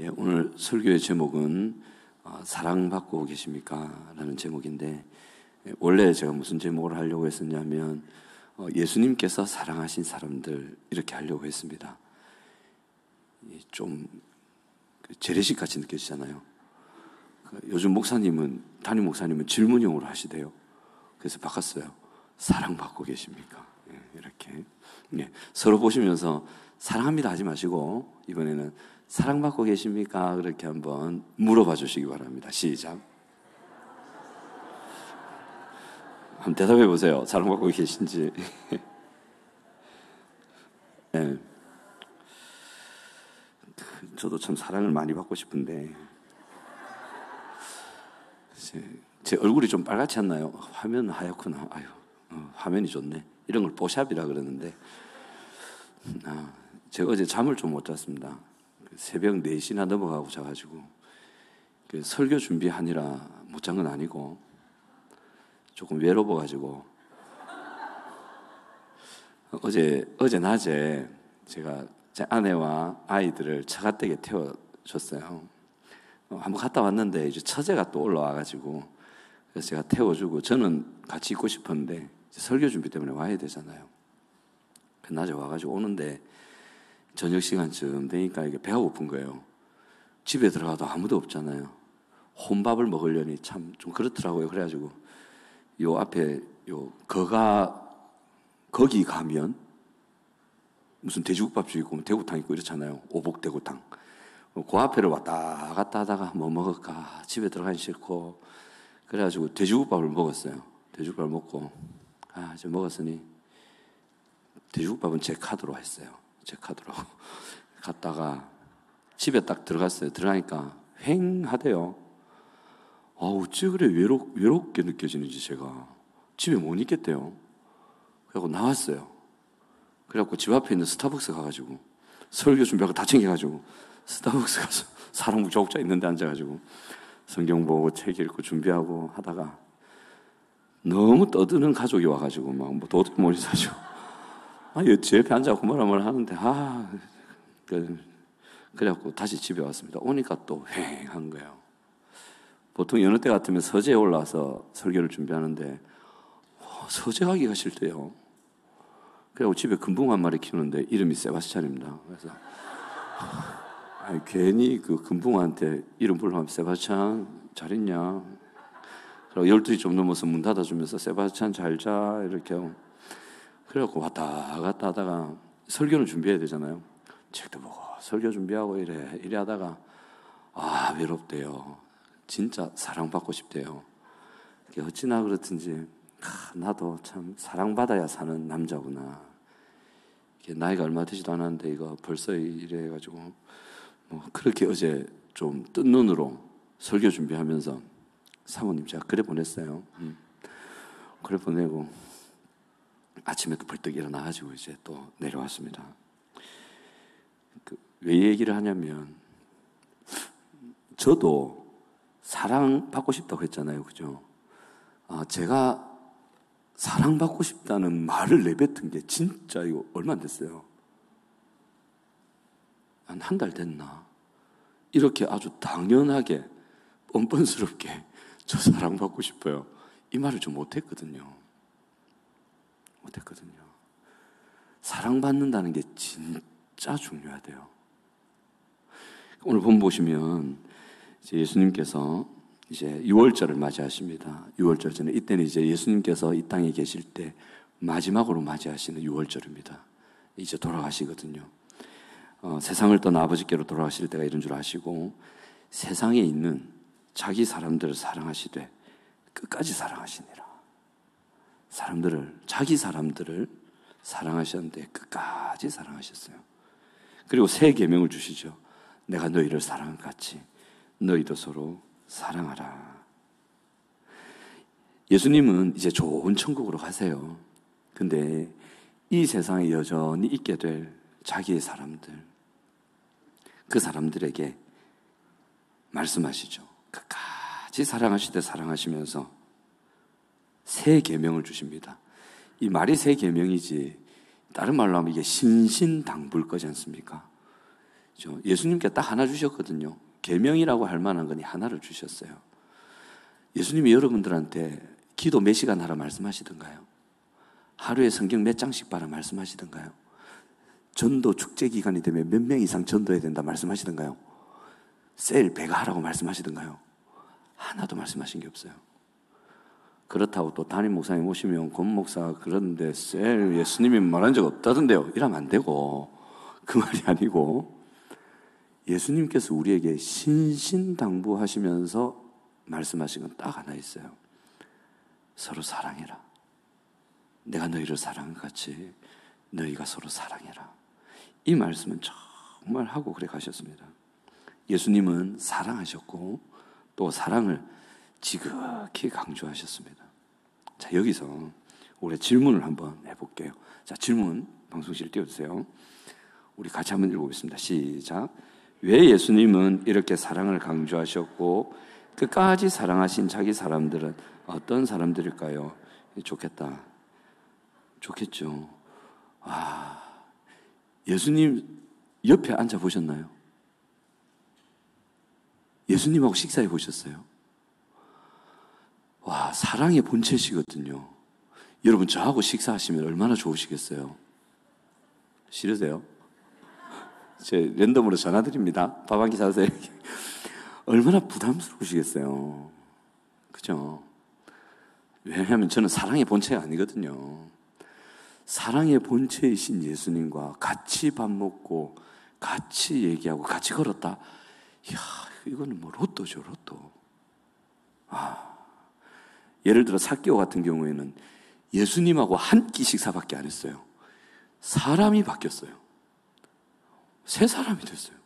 예, 오늘 설교의 제목은 사랑받고 계십니까? 라는 제목인데, 원래 제가 무슨 제목을 하려고 했었냐면 예수님께서 사랑하신 사람들 이렇게 하려고 했습니다. 좀 재래식 같이 느껴지잖아요. 요즘 담임 목사님은 질문형으로 하시대요. 그래서 바꿨어요. 사랑받고 계십니까? 이렇게. 서로 보시면서 사랑합니다 하지 마시고 이번에는 사랑받고 계십니까? 그렇게 한번 물어봐 주시기 바랍니다. 시작. 한번 대답해 보세요. 사랑받고 계신지. 네. 저도 참 사랑을 많이 받고 싶은데 제 얼굴이 좀 빨갛지 않나요? 화면 하얗구나. 아유, 화면이 좋네. 이런 걸 뽀샵이라 그러는데 제가 어제 잠을 좀 못 잤습니다. 새벽 4시나 넘어가고 자가지고 설교 준비하느라 못 잔 건 아니고 조금 외로워가지고 어제 낮에 제가 제 아내와 아이들을 차가댁에 태워줬어요. 한번 갔다 왔는데 이제 처제가 또 올라와가지고 그래서 제가 태워주고 저는 같이 있고 싶었는데 설교 준비 때문에 와야 되잖아요. 낮에 와가지고 오는데 저녁 시간쯤 되니까 이게 배가 고픈 거예요. 집에 들어가도 아무도 없잖아요. 혼밥을 먹으려니 참 좀 그렇더라고요. 그래가지고 요 앞에 거기 가면 무슨 돼지국밥집 있고 대구탕 있고 이렇잖아요. 오복대구탕. 그 앞에를 왔다 갔다 하다가 뭐 먹을까 집에 들어가기 싫고 그래가지고 돼지국밥을 먹었어요. 돼지국밥을 먹고 이제 먹었으니 돼지국밥은 제 카드로 했어요. 제 카드로 갔다가 집에 딱 들어갔어요. 들어가니까 휑하대요. 어째 그래 외롭게 느껴지는지 제가 집에 못 있겠대요. 그래갖고 나왔어요. 그래갖고 집 앞에 있는 스타벅스 가가지고 설교 준비하고 다 챙겨가지고 스타벅스 가서 사람 무적자 있는데 앉아가지고 성경 보고 책 읽고 준비하고 하다가 너무 떠드는 가족이 와가지고 막 뭐 도둑 머리 사주고 제 옆에 앉아갖고 뭐라 하는데 그래갖고 다시 집에 왔습니다. 오니까 또 휑한 거예요. 보통 여느 때 같으면 서재에 올라와서 설교를 준비하는데 서재 가기가 싫대요. 그래갖고 집에 금붕 한 마리 키우는데 이름이 세바스찬입니다. 그래서 괜히 그 금붕한테 이름 불러면 세바스찬 잘 있냐? 그리고 12시 좀 넘어서 문 닫아주면서 세바스찬 잘 자 이렇게 하고 그래갖고 왔다 갔다 하다가 설교는 준비해야 되잖아요. 책도 보고 설교 준비하고 이래 하다가 외롭대요. 진짜 사랑받고 싶대요. 어찌나 그렇든지 나도 참 사랑받아야 사는 남자구나. 나이가 얼마 되지도 않았는데 이거 벌써 이래 해가지고 그렇게 어제 좀 뜬 눈으로 설교 준비하면서 사모님 제가 글에 보냈어요. 글에 보내고 아침에 또 벌떡 일어나가지고 이제 또 내려왔습니다. 왜 얘기를 하냐면 저도 사랑받고 싶다고 했잖아요. 그죠? 제가 사랑받고 싶다는 말을 내뱉은 게 진짜 이거 얼마 안 됐어요. 한 달 됐나? 이렇게 아주 당연하게 뻔뻔스럽게 저 사랑받고 싶어요. 이 말을 좀 못했거든요. 사랑받는다는 게 진짜 중요하대요. 오늘 본 보시면 이제 예수님께서 이제 유월절을 맞이하십니다. 유월절 전에 이때는 이제 예수님께서 이 땅에 계실 때 마지막으로 맞이하시는 유월절입니다. 이제 돌아가시거든요. 세상을 떠나 아버지께로 돌아가실 때가 이런 줄 아시고 세상에 있는 자기 사람들을 사랑하시되 끝까지 사랑하시니라. 자기 사람들을 사랑하셨는데 끝까지 사랑하셨어요. 그리고 새 계명을 주시죠. 내가 너희를 사랑한 같이 너희도 서로 사랑하라. 예수님은 이제 좋은 천국으로 가세요. 근데 이 세상에 여전히 있게 될 자기의 사람들, 그 사람들에게 말씀하시죠. 끝까지 사랑하시되 사랑하시면서 새 계명을 주십니다. 이 말이 새 계명이지 다른 말로 하면 이게 신신당부일 거지 않습니까? 예수님께 딱 하나 주셨거든요. 계명이라고 할 만한 건 하나를 주셨어요. 예수님이 여러분들한테 기도 몇 시간 하라 말씀하시던가요? 하루에 성경 몇 장씩 봐라 말씀하시던가요? 전도 축제 기간이 되면 몇 명 이상 전도해야 된다 말씀하시던가요? 세일 배가 하라고 말씀하시던가요? 하나도 말씀하신 게 없어요. 그렇다고 또 담임 목사님 오시면 권 목사 그런데 세일 예수님이 말한 적 없다던데요. 이러면 안 되고, 그 말이 아니고 예수님께서 우리에게 신신당부하시면서 말씀하신 건 딱 하나 있어요. 서로 사랑해라. 내가 너희를 사랑한 같이 너희가 서로 사랑해라. 이 말씀은 정말 하고 그래 가셨습니다. 예수님은 사랑하셨고 또 사랑을 지극히 강조하셨습니다. 자, 여기서 우리 질문을 한번 해볼게요. 자, 질문 방송실 띄워주세요. 우리 같이 한번 읽어보겠습니다. 시작. 왜 예수님은 이렇게 사랑을 강조하셨고 끝까지 사랑하신 자기 사람들은 어떤 사람들일까요? 좋겠다. 좋겠죠. 예수님 옆에 앉아 보셨나요? 예수님하고 식사해 보셨어요? 와, 사랑의 본체시거든요. 여러분, 저하고 식사하시면 얼마나 좋으시겠어요? 싫으세요? 제 랜덤으로 전화 드립니다. 밥 한 끼 사세요. 얼마나 부담스러우시겠어요. 그죠? 왜냐하면 저는 사랑의 본체가 아니거든요. 사랑의 본체이신 예수님과 같이 밥 먹고 같이 얘기하고 같이 걸었다. 이야, 이거는 뭐 로또죠, 로또. 예를 들어 삭개오 같은 경우에는 예수님하고 한 끼 식사밖에 안 했어요. 사람이 바뀌었어요. 새 사람이 됐어요.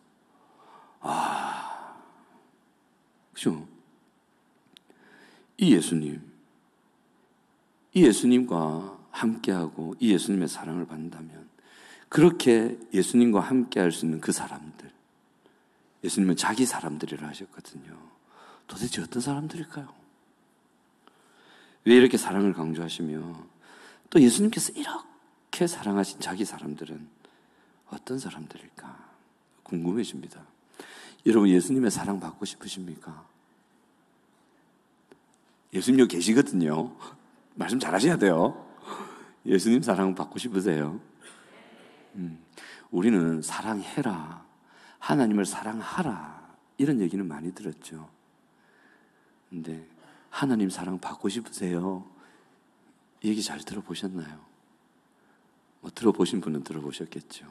그죠? 이 예수님과 함께하고 이 예수님의 사랑을 받는다면 그렇게 예수님과 함께할 수 있는 그 사람들, 예수님은 자기 사람들이라 하셨거든요. 도대체 어떤 사람들일까요? 왜 이렇게 사랑을 강조하시며 또 예수님께서 이렇게 사랑하신 자기 사람들은 어떤 사람들일까 궁금해집니다. 여러분, 예수님의 사랑 받고 싶으십니까? 예수님 여기 계시거든요. 말씀 잘하셔야 돼요. 예수님 사랑 받고 싶으세요? 우리는 사랑해라, 하나님을 사랑하라 이런 얘기는 많이 들었죠. 근데 하나님 사랑 받고 싶으세요? 이 얘기 잘 들어보셨나요? 들어보신 분은 들어보셨겠죠.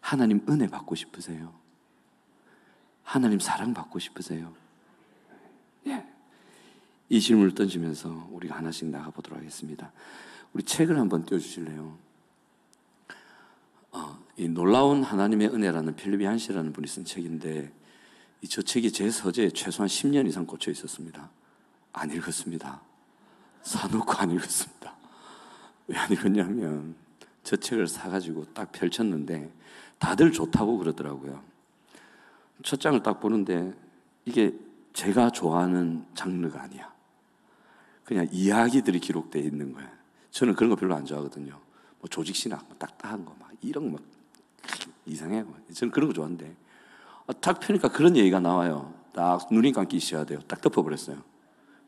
하나님 은혜 받고 싶으세요? 하나님 사랑 받고 싶으세요? 예. 이 질문을 던지면서 우리가 하나씩 나가보도록 하겠습니다. 우리 책을 한번 띄워주실래요? 이 놀라운 하나님의 은혜라는 필립 얀시라는 분이 쓴 책인데 저 책이 제 서재에 최소한 10년 이상 꽂혀 있었습니다. 안 읽었습니다. 사놓고 안 읽었습니다. 왜 안 읽었냐면 저 책을 사가지고 딱 펼쳤는데 다들 좋다고 그러더라고요. 첫 장을 딱 보는데 이게 제가 좋아하는 장르가 아니야. 그냥 이야기들이 기록되어 있는 거야. 저는 그런 거 별로 안 좋아하거든요. 뭐 조직신학, 뭐 딱딱한 거, 막 이런 거 막 이상해요. 저는 그런 거 좋아하는데 딱 펴니까 그런 얘기가 나와요. 딱 눈이 감기 있어야 돼요. 딱 덮어버렸어요.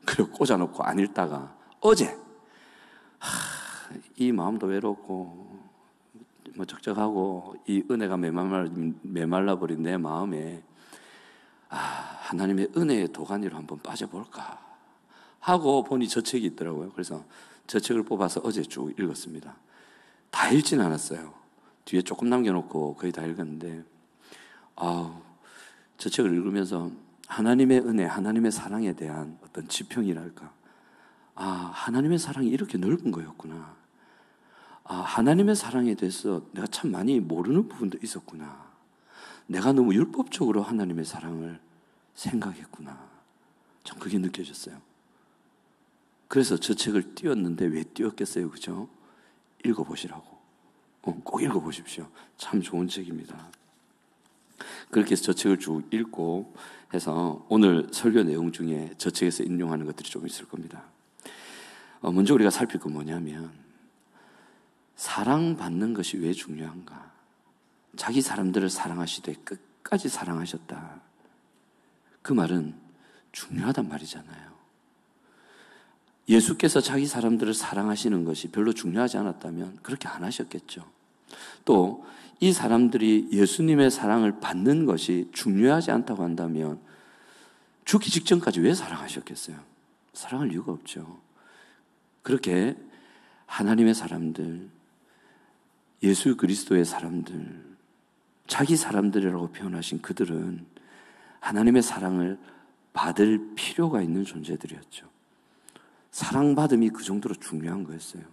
그리고 꽂아놓고 안 읽다가 어제 이 마음도 외롭고 뭐 적적하고 이 은혜가 메말라버린 내 마음에 하나님의 은혜의 도가니로 한번 빠져볼까 하고 보니 저 책이 있더라고요. 그래서 저 책을 뽑아서 어제 쭉 읽었습니다. 다 읽진 않았어요. 뒤에 조금 남겨놓고 거의 다 읽었는데 저 책을 읽으면서 하나님의 은혜, 하나님의 사랑에 대한 어떤 지평이랄까, 하나님의 사랑이 이렇게 넓은 거였구나. 하나님의 사랑에 대해서 내가 참 많이 모르는 부분도 있었구나. 내가 너무 율법적으로 하나님의 사랑을 생각했구나. 전 그게 느껴졌어요. 그래서 저 책을 띄웠는데 왜 띄웠겠어요? 그죠? 읽어보시라고. 꼭 읽어보십시오. 참 좋은 책입니다. 그렇게 해서 저 책을 쭉 읽고 해서 오늘 설교 내용 중에 저 책에서 인용하는 것들이 좀 있을 겁니다. 먼저 우리가 살필 건 뭐냐면 사랑받는 것이 왜 중요한가? 자기 사람들을 사랑하시되 끝까지 사랑하셨다. 그 말은 중요하단 말이잖아요. 예수께서 자기 사람들을 사랑하시는 것이 별로 중요하지 않았다면 그렇게 안 하셨겠죠. 또 이 사람들이 예수님의 사랑을 받는 것이 중요하지 않다고 한다면 죽기 직전까지 왜 사랑하셨겠어요? 사랑할 이유가 없죠. 그렇게 하나님의 사람들, 예수 그리스도의 사람들, 자기 사람들이라고 표현하신 그들은 하나님의 사랑을 받을 필요가 있는 존재들이었죠. 사랑받음이 그 정도로 중요한 거였어요.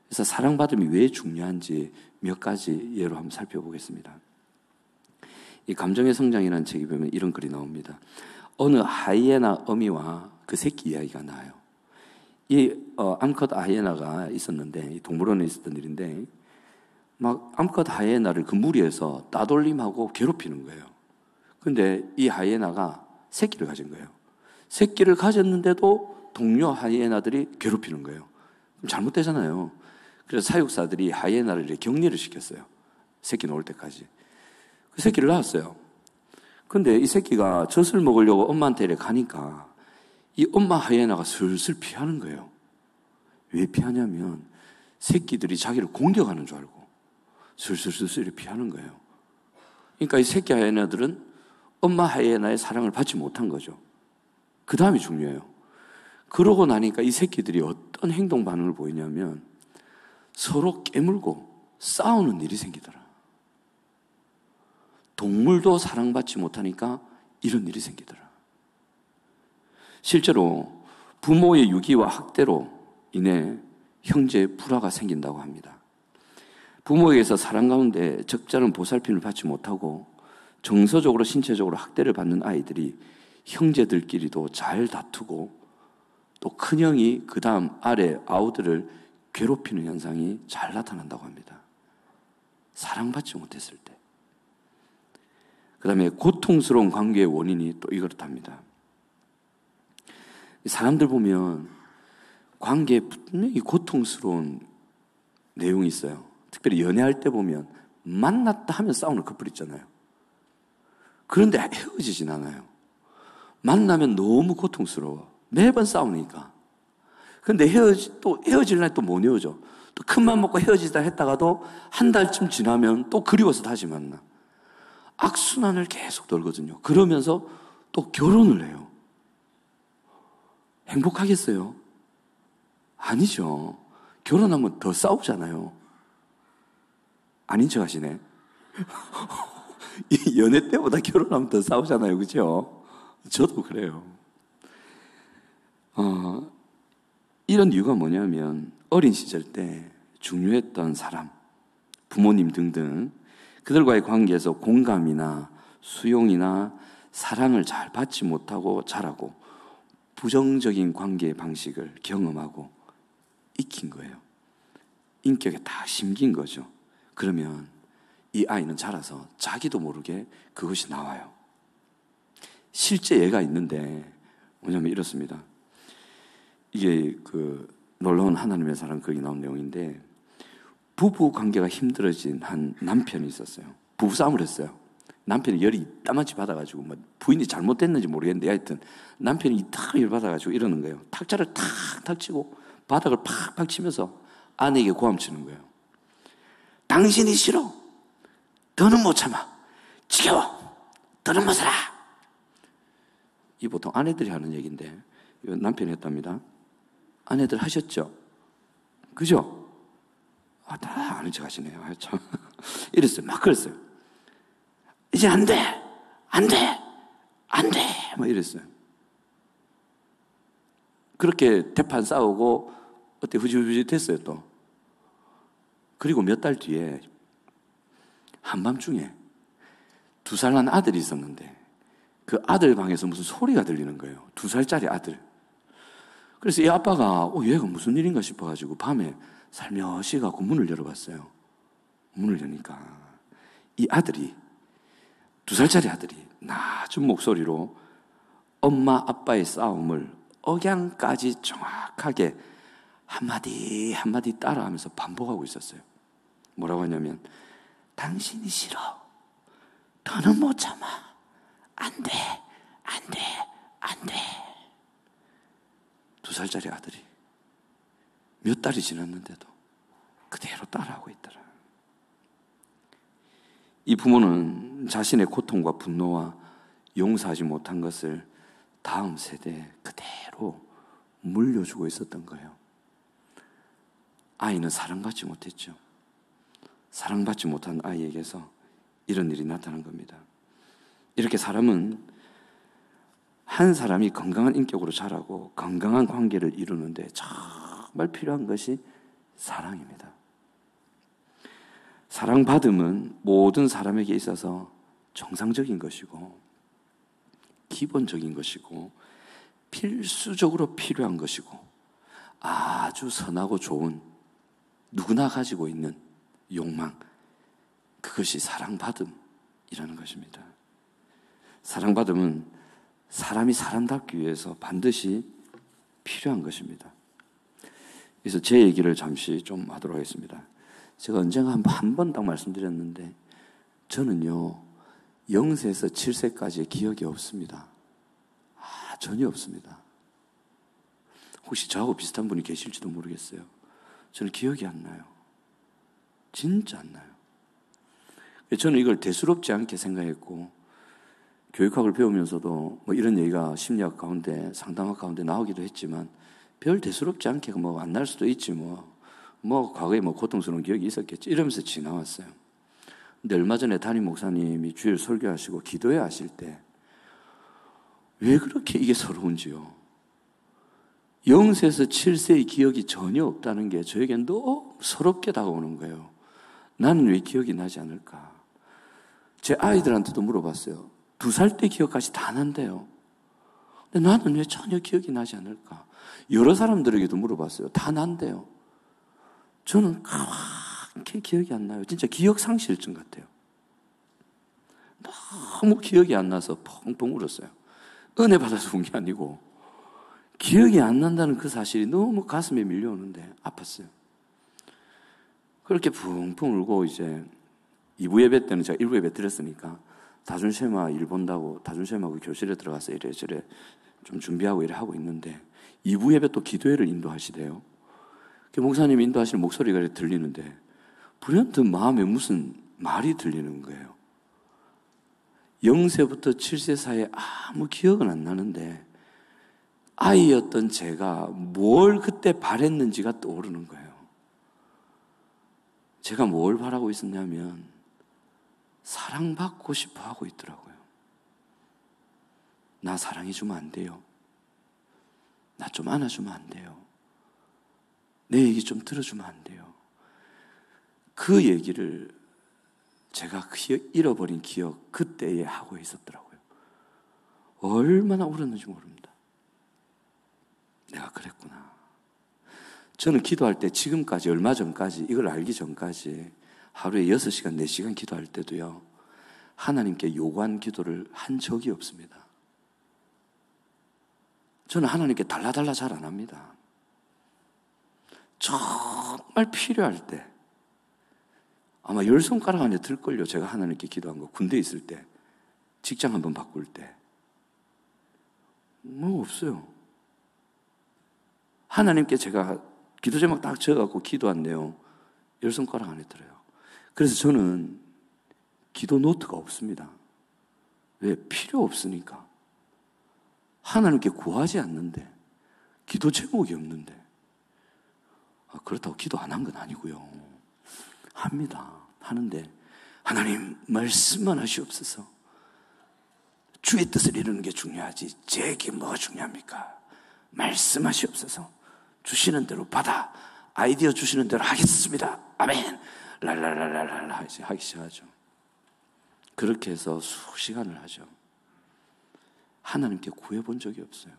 그래서 사랑받음이 왜 중요한지 몇 가지 예로 한번 살펴보겠습니다. 이 감정의 성장이라는 책에 보면 이런 글이 나옵니다. 어느 하이에나 어미와 그 새끼 이야기가 나와요. 이 암컷 하이에나가 있었는데, 이 동물원에 있었던 일인데, 막 암컷 하이에나를 그 무리에서 따돌림하고 괴롭히는 거예요. 근데 이 하이에나가 새끼를 가진 거예요. 새끼를 가졌는데도 동료 하이에나들이 괴롭히는 거예요. 그럼 잘못되잖아요. 그래서 사육사들이 하이에나를 격리를 시켰어요. 새끼 나올 때까지. 그 새끼를 낳았어요. 근데 이 새끼가 젖을 먹으려고 엄마한테 이렇게 가니까 이 엄마 하이에나가 슬슬 피하는 거예요. 왜 피하냐면 새끼들이 자기를 공격하는 줄 알고 슬슬 이렇게 피하는 거예요. 그러니까 이 새끼 하이에나들은 엄마 하이에나의 사랑을 받지 못한 거죠. 그 다음이 중요해요. 그러고 나니까 이 새끼들이 어떤 행동 반응을 보이냐면 서로 깨물고 싸우는 일이 생기더라. 동물도 사랑받지 못하니까 이런 일이 생기더라. 실제로 부모의 유기와 학대로 인해 형제 불화가 생긴다고 합니다. 부모에게서 사랑 가운데 적절한 보살핌을 받지 못하고 정서적으로 신체적으로 학대를 받는 아이들이 형제들끼리도 잘 다투고 또 큰형이 그 다음 아래 아우들을 괴롭히는 현상이 잘 나타난다고 합니다. 사랑받지 못했을 때. 그 다음에 고통스러운 관계의 원인이 또 이렇답니다. 사람들 보면 관계에 분명히 고통스러운 내용이 있어요. 특별히 연애할 때 보면 만났다 하면 싸우는 커플 있잖아요. 그런데 헤어지진 않아요. 만나면 너무 고통스러워. 매번 싸우니까. 근데 또 헤어질 날 또 못 헤어져. 또 큰맘 먹고 헤어지다 했다가도 한 달쯤 지나면 또 그리워서 다시 만나. 악순환을 계속 돌거든요. 그러면서 또 결혼을 해요. 행복하겠어요? 아니죠. 결혼하면 더 싸우잖아요. 아닌 척 하시네. 이 연애 때보다 결혼하면 더 싸우잖아요. 그죠? 저도 그래요. 이런 이유가 뭐냐면 어린 시절 때 중요했던 사람, 부모님 등등 그들과의 관계에서 공감이나 수용이나 사랑을 잘 받지 못하고 자라고 부정적인 관계의 방식을 경험하고 익힌 거예요. 인격에 다 심긴 거죠. 그러면 이 아이는 자라서 자기도 모르게 그것이 나와요. 실제 예가 있는데 뭐냐면 이렇습니다. 이게 그 놀라운 하나님의 사랑 거기 나온 내용인데 부부 관계가 힘들어진 한 남편이 있었어요. 부부 싸움을 했어요. 남편이 열이 이따만치 받아가지고 뭐 부인이 잘못됐는지 모르겠는데 하여튼 남편이 이따 열 받아가지고 이러는 거예요. 탁자를 탁탁 치고 바닥을 팍팍 치면서 아내에게 고함치는 거예요. 당신이 싫어. 더는 못 참아. 지겨워. 더는 못 살아. 이 보통 아내들이 하는 얘기인데 이거 남편이 했답니다. 아내들 하셨죠? 그죠? 다 아는 척 하시네요. 참. 이랬어요. 막 그랬어요. 이제 안 돼! 안 돼! 안 돼! 막 이랬어요. 그렇게 대판 싸우고 어때 후지후지 됐어요 또. 그리고 몇 달 뒤에 한밤중에 2살 난 아들이 있었는데 그 아들 방에서 무슨 소리가 들리는 거예요. 2살짜리 아들. 그래서 이 아빠가 얘가 무슨 일인가 싶어가지고 밤에 살며시 가고 문을 열어봤어요. 문을 여니까 이 아들이 2살짜리 아들이 낮은 목소리로 엄마 아빠의 싸움을 억양까지 정확하게 한마디 한마디 따라하면서 반복하고 있었어요. 뭐라고 하냐면 당신이 싫어. 더는 못 참아. 안 돼. 안 돼. 안 돼. 2살짜리 아들이 몇 달이 지났는데도 그대로 따라하고 있더라. 이 부모는 자신의 고통과 분노와 용서하지 못한 것을 다음 세대에 그대로 물려주고 있었던 거예요. 아이는 사랑받지 못했죠. 사랑받지 못한 아이에게서 이런 일이 나타난 겁니다. 이렇게 사람은 한 사람이 건강한 인격으로 자라고 건강한 관계를 이루는데 정말 필요한 것이 사랑입니다. 사랑받음은 모든 사람에게 있어서 정상적인 것이고 기본적인 것이고 필수적으로 필요한 것이고 아주 선하고 좋은 누구나 가지고 있는 욕망, 그것이 사랑받음이라는 것입니다. 사랑받음은 사람이 사람답기 위해서 반드시 필요한 것입니다. 그래서 제 얘기를 잠시 좀 하도록 하겠습니다. 제가 언젠가 한 번 딱 말씀드렸는데 저는요 0세에서 7세까지의 기억이 없습니다. 전혀 없습니다. 혹시 저하고 비슷한 분이 계실지도 모르겠어요. 저는 기억이 안 나요. 진짜 안 나요. 저는 이걸 대수롭지 않게 생각했고 교육학을 배우면서도 뭐 이런 얘기가 심리학 가운데 상담학 가운데 나오기도 했지만 별 대수롭지 않게 뭐 안 날 수도 있지 뭐 과거에 뭐 고통스러운 기억이 있었겠지 이러면서 지나왔어요. 근데 얼마 전에 담임 목사님이 주일 설교하시고 기도회 하실 때 왜 그렇게 이게 서러운지요. 0세에서 7세의 기억이 전혀 없다는 게 저에겐 너무 서럽게 다가오는 거예요. 나는 왜 기억이 나지 않을까? 제 아이들한테도 물어봤어요. 2살 때 기억까지 다 난대요. 근데 나는 왜 전혀 기억이 나지 않을까? 여러 사람들에게도 물어봤어요. 다 난대요. 저는 그렇게 기억이 안 나요. 진짜 기억 상실증 같아요. 너무 기억이 안 나서 펑펑 울었어요. 은혜 받아서 운 게 아니고 기억이 안 난다는 그 사실이 너무 가슴에 밀려오는데 아팠어요. 그렇게 펑펑 울고 이제 2부 예배 때는 제가 1부 예배 드렸으니까 다준쉐마 일 본다고 다준쉐마 그 교실에 들어가서 이래저래 좀 준비하고 이래 하고 있는데 2부 예배 또 기도회를 인도하시대요. 그 목사님이 인도하시는 목소리가 이렇게 들리는데 불현듯 마음에 무슨 말이 들리는 거예요. 0세부터 7세 사이에 아무 기억은 안 나는데 아이였던 제가 뭘 그때 바랬는지가 떠오르는 거예요. 제가 뭘 바라고 있었냐면 사랑받고 싶어 하고 있더라고요. 나 사랑해주면 안 돼요. 나 좀 안아주면 안 돼요. 내 얘기 좀 들어주면 안 돼요. 그 얘기를 제가 잃어버린 기억 그때에 하고 있었더라고요. 얼마나 울었는지 모릅니다. 내가 그랬구나. 저는 기도할 때 지금까지 얼마 전까지 이걸 알기 전까지 하루에 6시간 4시간 기도할 때도요 하나님께 요구한 기도를 한 적이 없습니다. 저는 하나님께 달라달라 잘 안 합니다. 정말 필요할 때 아마 10손가락 안에 들걸요. 제가 하나님께 기도한 거. 군대에 있을 때, 직장 한번 바꿀 때. 뭐 없어요. 하나님께 제가 기도 제목 딱 적어갖고 기도한 내용 10손가락 안에 들어요. 그래서 저는 기도 노트가 없습니다. 왜? 필요 없으니까. 하나님께 구하지 않는데, 기도 제목이 없는데. 그렇다고 기도 안 한 건 아니고요. 합니다. 하는데 하나님 말씀만 하시옵소서. 주의 뜻을 이루는 게 중요하지 제게 뭐가 중요합니까? 말씀하시옵소서. 주시는 대로 받아 아이디어 주시는 대로 하겠습니다. 아멘. 랄랄랄랄라 이제 하기 시작하죠. 그렇게 해서 수시간을 하죠. 하나님께 구해본 적이 없어요.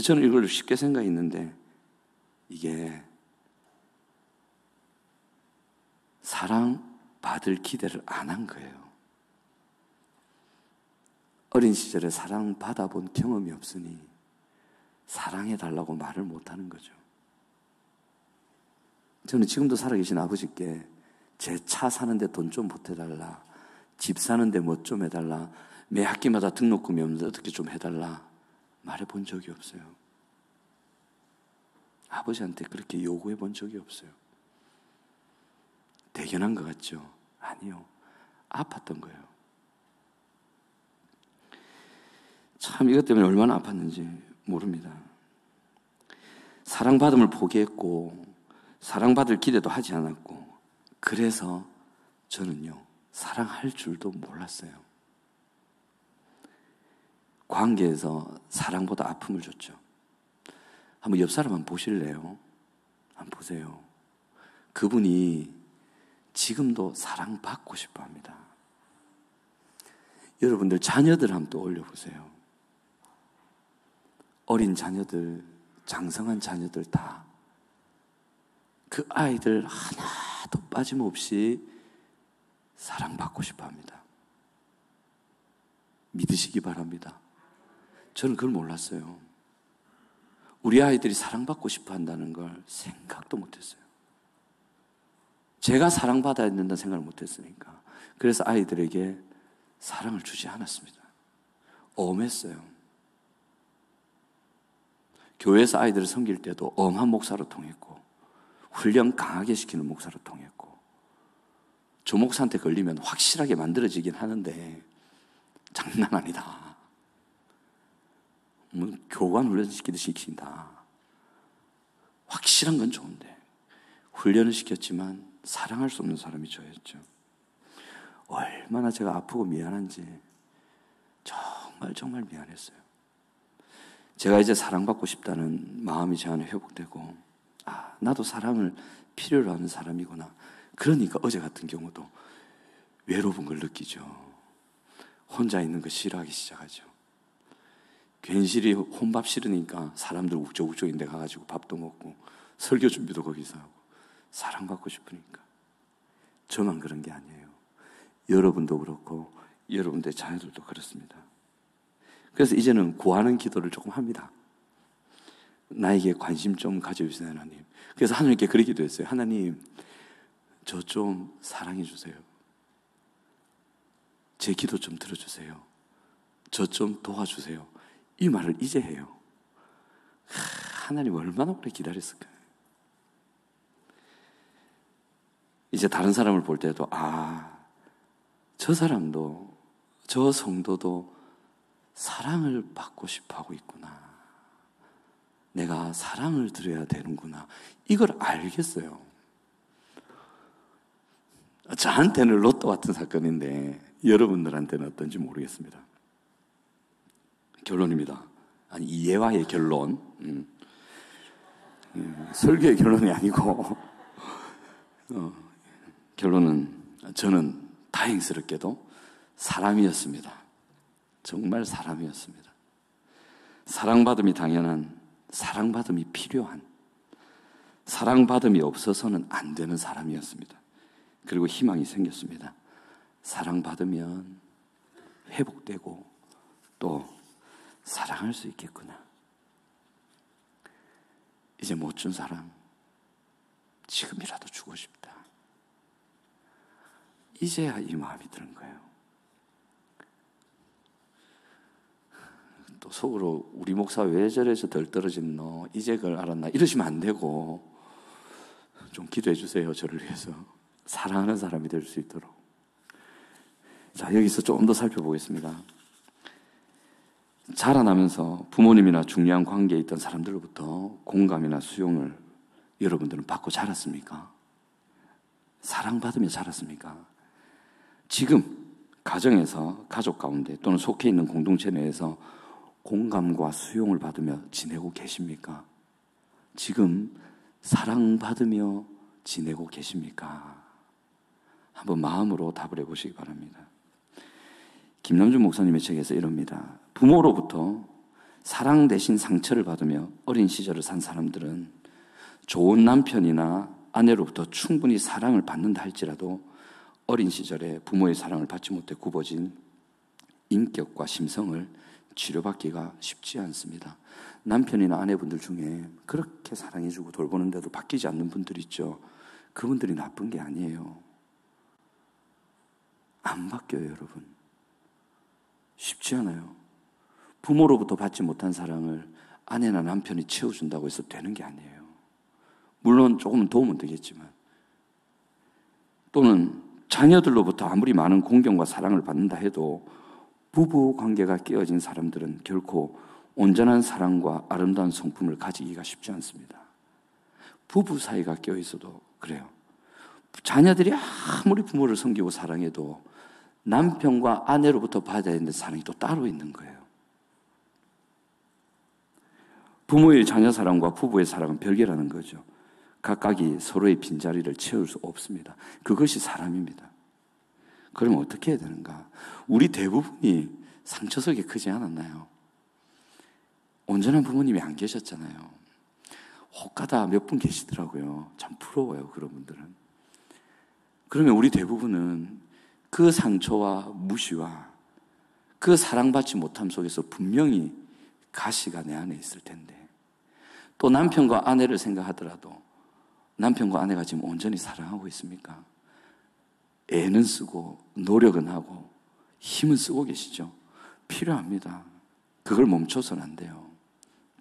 저는 이걸 쉽게 생각했는데 이게 사랑받을 기대를 안 한 거예요. 어린 시절에 사랑받아본 경험이 없으니 사랑해달라고 말을 못하는 거죠. 저는 지금도 살아계신 아버지께 제 차 사는데 돈 좀 보태달라. 집 사는데 뭐 좀 해달라. 매 학기마다 등록금이 없는데 어떻게 좀 해달라. 말해본 적이 없어요. 아버지한테 그렇게 요구해 본 적이 없어요. 대견한 것 같죠? 아니요. 아팠던 거예요. 참 이것 때문에 얼마나 아팠는지 모릅니다. 사랑받음을 포기했고 사랑받을 기대도 하지 않았고 그래서 저는요 사랑할 줄도 몰랐어요. 관계에서 사랑보다 아픔을 줬죠. 한번 옆 사람 한번 보실래요? 한번 보세요. 그분이 지금도 사랑받고 싶어 합니다. 여러분들 자녀들 한번 또 올려보세요. 어린 자녀들, 장성한 자녀들 다 그 아이들 하나도 빠짐없이 사랑받고 싶어 합니다. 믿으시기 바랍니다. 저는 그걸 몰랐어요. 우리 아이들이 사랑받고 싶어 한다는 걸 생각도 못했어요. 제가 사랑받아야 된다는 생각을 못했으니까. 그래서 아이들에게 사랑을 주지 않았습니다. 엄했어요. 교회에서 아이들을 섬길 때도 엄한 목사로 통했고 훈련 강하게 시키는 목사로 통했고 조 목사한테 걸리면 확실하게 만들어지긴 하는데 장난 아니다. 뭐 교관 훈련시키듯이 시킨다. 확실한 건 좋은데 훈련을 시켰지만 사랑할 수 없는 사람이 저였죠. 얼마나 제가 아프고 미안한지 정말 미안했어요. 제가 이제 사랑받고 싶다는 마음이 제 안에 회복되고 나도 사랑을 필요로 하는 사람이구나. 그러니까 어제 같은 경우도 외로운 걸 느끼죠. 혼자 있는 거 싫어하기 시작하죠. 괜시리 혼밥 싫으니까 사람들 욱적욱적인 데 가가지고 밥도 먹고 설교 준비도 거기서 하고 사랑받고 싶으니까. 저만 그런 게 아니에요. 여러분도 그렇고 여러분들의 자녀들도 그렇습니다. 그래서 이제는 구하는 기도를 조금 합니다. 나에게 관심 좀 가져주세요, 하나님. 그래서 하나님께 그렇게 기도했어요. 하나님, 저 좀 사랑해 주세요. 제 기도 좀 들어주세요. 저 좀 도와주세요. 이 말을 이제 해요. 하나님 얼마나 오래 기다렸을까요? 이제 다른 사람을 볼 때도 저 사람도 저 성도도 사랑을 받고 싶어 하고 있구나. 내가 사랑을 드려야 되는구나. 이걸 알겠어요. 저한테는 로또 같은 사건인데 여러분들한테는 어떤지 모르겠습니다. 결론입니다. 아니, 이 예화의 결론. 설교의 결론이 아니고 결론은 저는 다행스럽게도 사람이었습니다. 정말 사람이었습니다. 사랑받음이 당연한, 사랑받음이 필요한, 사랑받음이 없어서는 안 되는 사람이었습니다. 그리고 희망이 생겼습니다. 사랑받으면 회복되고 또 사랑할 수 있겠구나. 이제 못 준 사랑 지금이라도 주고 싶다. 이제야 이 마음이 드는 거예요. 또 속으로 우리 목사 왜 저래서 덜 떨어진 너 이제 그걸 알았나 이러시면 안 되고 좀 기도해 주세요. 저를 위해서 사랑하는 사람이 될 수 있도록. 자, 여기서 조금 더 살펴보겠습니다. 자라나면서 부모님이나 중요한 관계에 있던 사람들로부터 공감이나 수용을 여러분들은 받고 자랐습니까? 사랑받으며 자랐습니까? 지금 가정에서, 가족 가운데 또는 속해 있는 공동체 내에서 공감과 수용을 받으며 지내고 계십니까? 지금 사랑받으며 지내고 계십니까? 한번 마음으로 답을 해보시기 바랍니다. 김남준 목사님의 책에서 이럽니다. 부모로부터 사랑 대신 상처를 받으며 어린 시절을 산 사람들은 좋은 남편이나 아내로부터 충분히 사랑을 받는다 할지라도 어린 시절에 부모의 사랑을 받지 못해 굽어진 인격과 심성을 치료받기가 쉽지 않습니다. 남편이나 아내분들 중에 그렇게 사랑해주고 돌보는데도 바뀌지 않는 분들 있죠. 그분들이 나쁜 게 아니에요. 안 바뀌어요, 여러분. 쉽지 않아요. 부모로부터 받지 못한 사랑을 아내나 남편이 채워준다고 해서 되는 게 아니에요. 물론 조금은 도움은 되겠지만, 또는 자녀들로부터 아무리 많은 공경과 사랑을 받는다 해도 부부 관계가 깨어진 사람들은 결코 온전한 사랑과 아름다운 성품을 가지기가 쉽지 않습니다. 부부 사이가 깨어 있어도 그래요. 자녀들이 아무리 부모를 섬기고 사랑해도 남편과 아내로부터 받아야 되는 사랑이 또 따로 있는 거예요. 부모의 자녀 사랑과 부부의 사랑은 별개라는 거죠. 각각이 서로의 빈자리를 채울 수 없습니다. 그것이 사람입니다. 그러면 어떻게 해야 되는가? 우리 대부분이 상처석이 크지 않았나요? 온전한 부모님이 안 계셨잖아요. 혹가다 몇 분 계시더라고요. 참 부러워요, 그런 분들은. 그러면 우리 대부분은 그 상처와 무시와 그 사랑받지 못함 속에서 분명히 가시가 내 안에 있을 텐데, 또 남편과 아내를 생각하더라도 남편과 아내가 지금 온전히 사랑하고 있습니까? 애는 쓰고 노력은 하고 힘은 쓰고 계시죠? 필요합니다. 그걸 멈춰서는 안 돼요.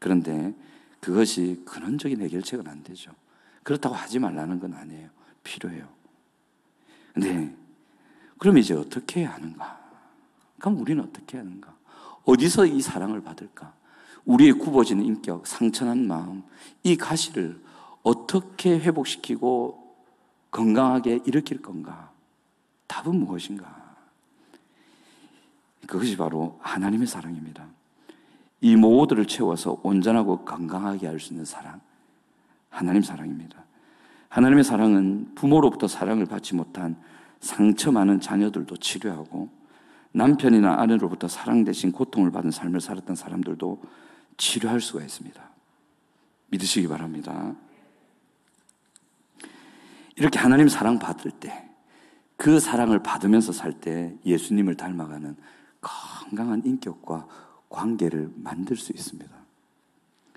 그런데 그것이 근원적인 해결책은 안 되죠. 그렇다고 하지 말라는 건 아니에요. 필요해요. 근데 그럼 이제 어떻게 해야 하는가? 그럼 우리는 어떻게 해야 하는가? 어디서 이 사랑을 받을까? 우리의 굽어진 인격, 상처난 마음, 이 가시를 어떻게 회복시키고 건강하게 일으킬 건가? 답은 무엇인가? 그것이 바로 하나님의 사랑입니다. 이 모두를 채워서 온전하고 건강하게 할 수 있는 사랑, 하나님 사랑입니다. 하나님의 사랑은 부모로부터 사랑을 받지 못한 상처 많은 자녀들도 치료하고, 남편이나 아내로부터 사랑 대신 고통을 받은 삶을 살았던 사람들도 치료할 수가 있습니다. 믿으시기 바랍니다. 이렇게 하나님 사랑 받을 때, 그 사랑을 받으면서 살 때 예수님을 닮아가는 건강한 인격과 관계를 만들 수 있습니다.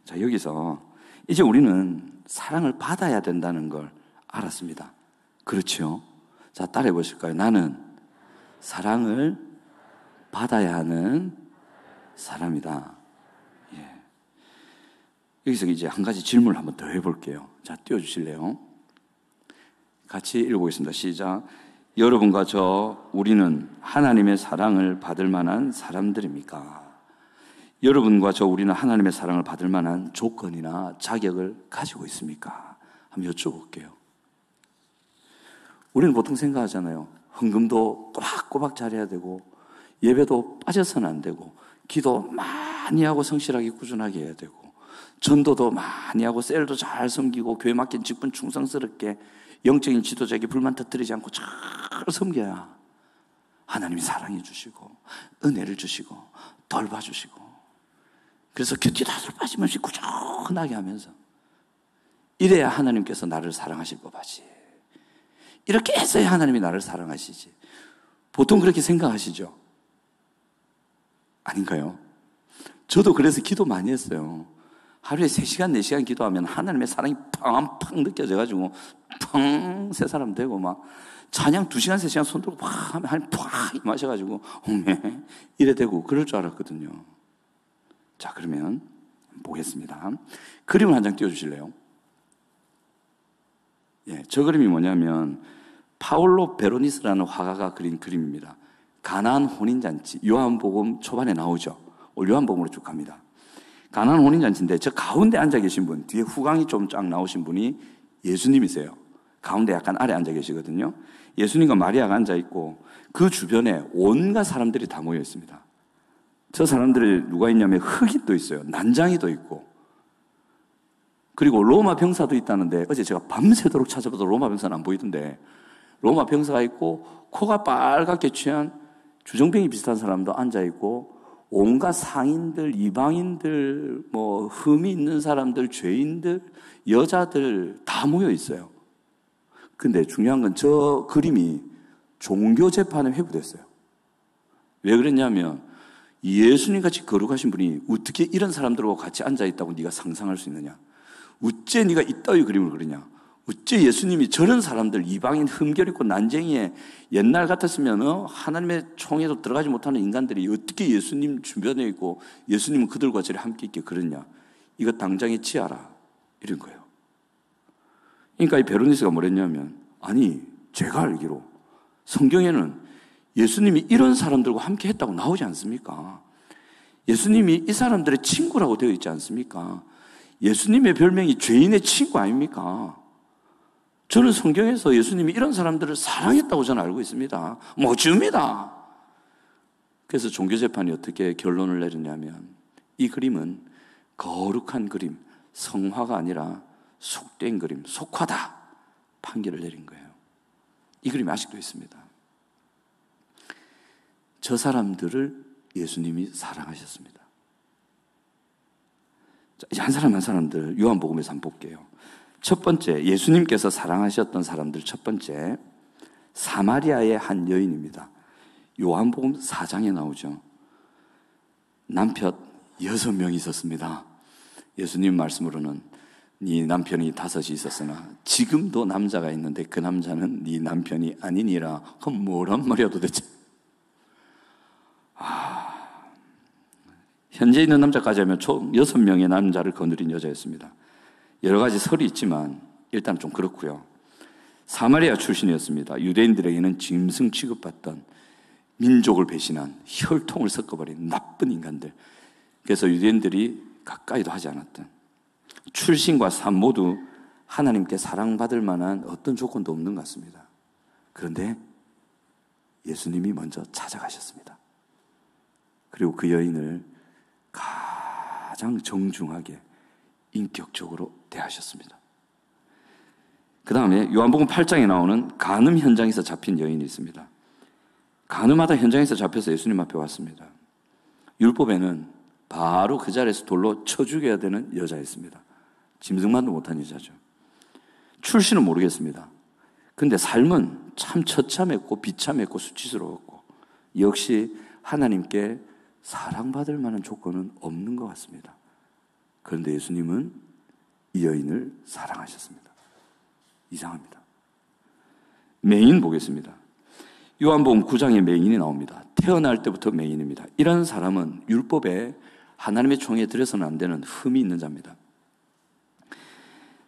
자, 여기서 이제 우리는 사랑을 받아야 된다는 걸 알았습니다. 그렇죠? 자, 따라해 보실까요? 나는 사랑을 받아야 하는 사람이다. 예. 여기서 이제 한 가지 질문을 한번 더 해볼게요. 자, 띄워주실래요? 같이 읽어보겠습니다. 시작. 여러분과 우리는 하나님의 사랑을 받을 만한 사람들입니까? 여러분과 우리는 하나님의 사랑을 받을 만한 조건이나 자격을 가지고 있습니까? 한번 여쭤볼게요. 우리는 보통 생각하잖아요. 헌금도 꼬박꼬박 잘해야 되고, 예배도 빠져서는 안 되고, 기도 많이 하고 성실하게 꾸준하게 해야 되고, 전도도 많이 하고, 셀도 잘 섬기고, 교회 맡긴 직분 충성스럽게, 영적인 지도자에게 불만 터뜨리지 않고 잘 섬겨야 하나님이 사랑해 주시고, 은혜를 주시고, 돌봐주시고, 그래서 큐티다들 빠짐없이 꾸준하게 하면서, 이래야 하나님께서 나를 사랑하실 법하지. 이렇게 해서야 하나님이 나를 사랑하시지. 보통 그렇게 생각하시죠? 아닌가요? 저도 그래서 기도 많이 했어요. 하루에 3시간, 4시간 기도하면 하나님의 사랑이 팡 느껴져가지고 팡 새 사람 되고, 막 찬양 2시간, 3시간 손 들고 팍 하면 하나님 팍 마셔가지고 오메 이래 되고 그럴 줄 알았거든요. 자, 그러면 보겠습니다. 그림을 한 장 띄워주실래요? 예, 저 그림이 뭐냐면 파올로 베로니스라는 화가가 그린 그림입니다. 가나안 혼인잔치, 요한복음 초반에 나오죠. 요한복음으로 쭉 갑니다. 가나안 혼인잔치인데 저 가운데 앉아 계신 분, 뒤에 후광이 좀 쫙 나오신 분이 예수님이세요. 가운데 약간 아래 앉아 계시거든요. 예수님과 마리아가 앉아 있고 그 주변에 온갖 사람들이 다 모여 있습니다. 저 사람들이 누가 있냐면 흑인도 있어요. 난장이도 있고, 그리고 로마 병사도 있다는데 어제 제가 밤새도록 찾아봐도 로마 병사는 안 보이던데, 로마 병사가 있고 코가 빨갛게 취한 주정뱅이 비슷한 사람도 앉아 있고, 온갖 상인들, 이방인들, 뭐 흠이 있는 사람들, 죄인들, 여자들 다 모여 있어요. 근데 중요한 건 저 그림이 종교 재판에 회부됐어요. 왜 그랬냐면 예수님 같이 거룩하신 분이 어떻게 이런 사람들하고 같이 앉아 있다고 네가 상상할 수 있느냐? 어째 네가 이따위 그림을 그리냐? 어째 예수님이 저런 사람들, 이방인 흠결 있고 난쟁이에 옛날 같았으면 하나님의 총에도 들어가지 못하는 인간들이 어떻게 예수님 주변에 있고 예수님은 그들과 저리 함께 있게 그러냐. 이거 당장에 치아라. 이런 거예요. 그러니까 이 베로니스가 뭐랬냐면, 아니 제가 알기로 성경에는 예수님이 이런 사람들과 함께 했다고 나오지 않습니까? 예수님이 이 사람들의 친구라고 되어 있지 않습니까? 예수님의 별명이 죄인의 친구 아닙니까? 저는 성경에서 예수님이 이런 사람들을 사랑했다고 저는 알고 있습니다. 못 줍니다. 그래서 종교재판이 어떻게 결론을 내렸냐면, 이 그림은 거룩한 그림, 성화가 아니라 속된 그림, 속화다 판결을 내린 거예요. 이 그림이 아직도 있습니다. 저 사람들을 예수님이 사랑하셨습니다. 자, 이제 한 사람 한 사람들 요한복음에서 한번 볼게요. 첫 번째, 예수님께서 사랑하셨던 사람들 첫 번째, 사마리아의 한 여인입니다. 요한복음 4장에 나오죠. 남편 6명이 있었습니다. 예수님 말씀으로는 네 남편이 5이 있었으나 지금도 남자가 있는데 그 남자는 네 남편이 아니니라. 그럼 뭐란 말이야 도대체? 현재 있는 남자까지 하면 총 6명의 남자를 거느린 여자였습니다. 여러 가지 설이 있지만 일단 좀 그렇고요. 사마리아 출신이었습니다. 유대인들에게는 짐승 취급받던, 민족을 배신한, 혈통을 섞어버린 나쁜 인간들. 그래서 유대인들이 가까이도 하지 않았던, 출신과 삶 모두 하나님께 사랑받을 만한 어떤 조건도 없는 것 같습니다. 그런데 예수님이 먼저 찾아가셨습니다. 그리고 그 여인을 가장 정중하게 인격적으로 대하셨습니다. 그 다음에 요한복음 8장에 나오는 간음 현장에서 잡힌 여인이 있습니다. 간음하다 현장에서 잡혀서 예수님 앞에 왔습니다. 율법에는 바로 그 자리에서 돌로 쳐 죽여야 되는 여자였습니다. 짐승만도 못한 여자죠. 출신은 모르겠습니다. 근데 삶은 참 처참했고 비참했고 수치스러웠고 역시 하나님께 사랑받을 만한 조건은 없는 것 같습니다. 그런데 예수님은 이 여인을 사랑하셨습니다. 이상합니다. 맹인 보겠습니다. 요한복음 9장에 맹인이 나옵니다. 태어날 때부터 맹인입니다. 이런 사람은 율법에 하나님의 총에 들여서는 안 되는 흠이 있는 자입니다.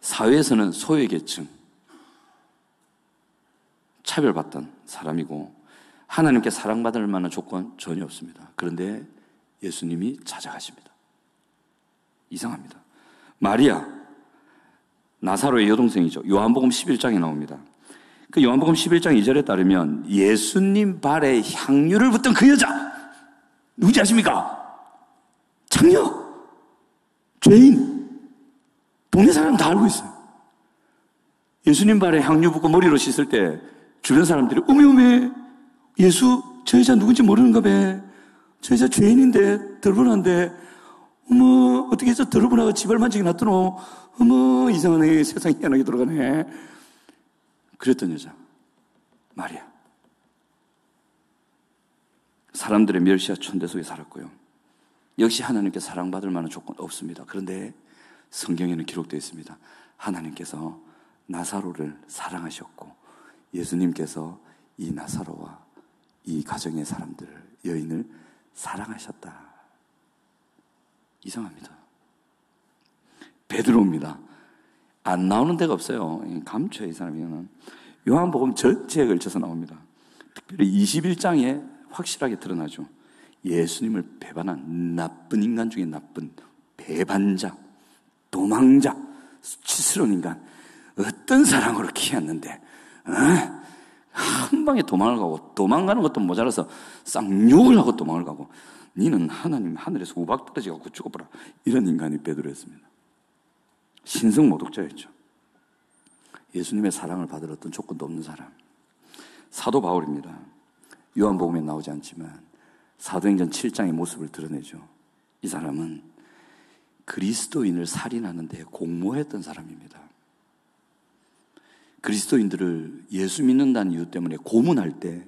사회에서는 소외계층, 차별받던 사람이고 하나님께 사랑받을 만한 조건 전혀 없습니다. 그런데 예수님이 찾아가십니다. 이상합니다. 마리아, 나사로의 여동생이죠. 요한복음 11장에 나옵니다. 그 요한복음 11장 2절에 따르면 예수님 발에 향유를 붓던 그 여자, 누구지 아십니까? 창녀, 죄인. 동네 사람 다 알고 있어요. 예수님 발에 향유 붓고 머리로 씻을 때 주변 사람들이 어메 예수 저 여자 누군지 모르는가 봐. 저 여자 죄인인데 더러분한데 어머 어떻게 해서 더러분하고 지발 만지게 놔두노. 어머 이상하네. 세상이 희한하게 돌아가네. 그랬던 여자 마리아. 사람들의 멸시와 천대 속에 살았고요. 역시 하나님께 사랑받을 만한 조건 없습니다. 그런데 성경에는 기록되어 있습니다. 하나님께서 나사로를 사랑하셨고 예수님께서 이 나사로와 이 가정의 사람들을, 여인을 사랑하셨다. 이상합니다. 베드로입니다. 안 나오는 데가 없어요. 감춰요, 이 사람이. 요한복음 전체에 걸쳐서 나옵니다. 특별히 21장에 확실하게 드러나죠. 예수님을 배반한 나쁜 인간 중에 나쁜 배반자, 도망자, 수치스러운 인간. 어떤 사랑으로 키웠는데 한 방에 도망을 가고, 도망가는 것도 모자라서 쌍욕을 하고 도망을 가고, 니는 하나님 하늘에서 우박 떨어지고 죽어보라. 이런 인간이 베드로였습니다. 신성모독자였죠. 예수님의 사랑을 받을 어떤 조건도 없는 사람. 사도 바울입니다. 요한복음에 나오지 않지만 사도행전 7장의 모습을 드러내죠. 이 사람은 그리스도인을 살인하는 데 공모했던 사람입니다. 그리스도인들을 예수 믿는다는 이유 때문에 고문할 때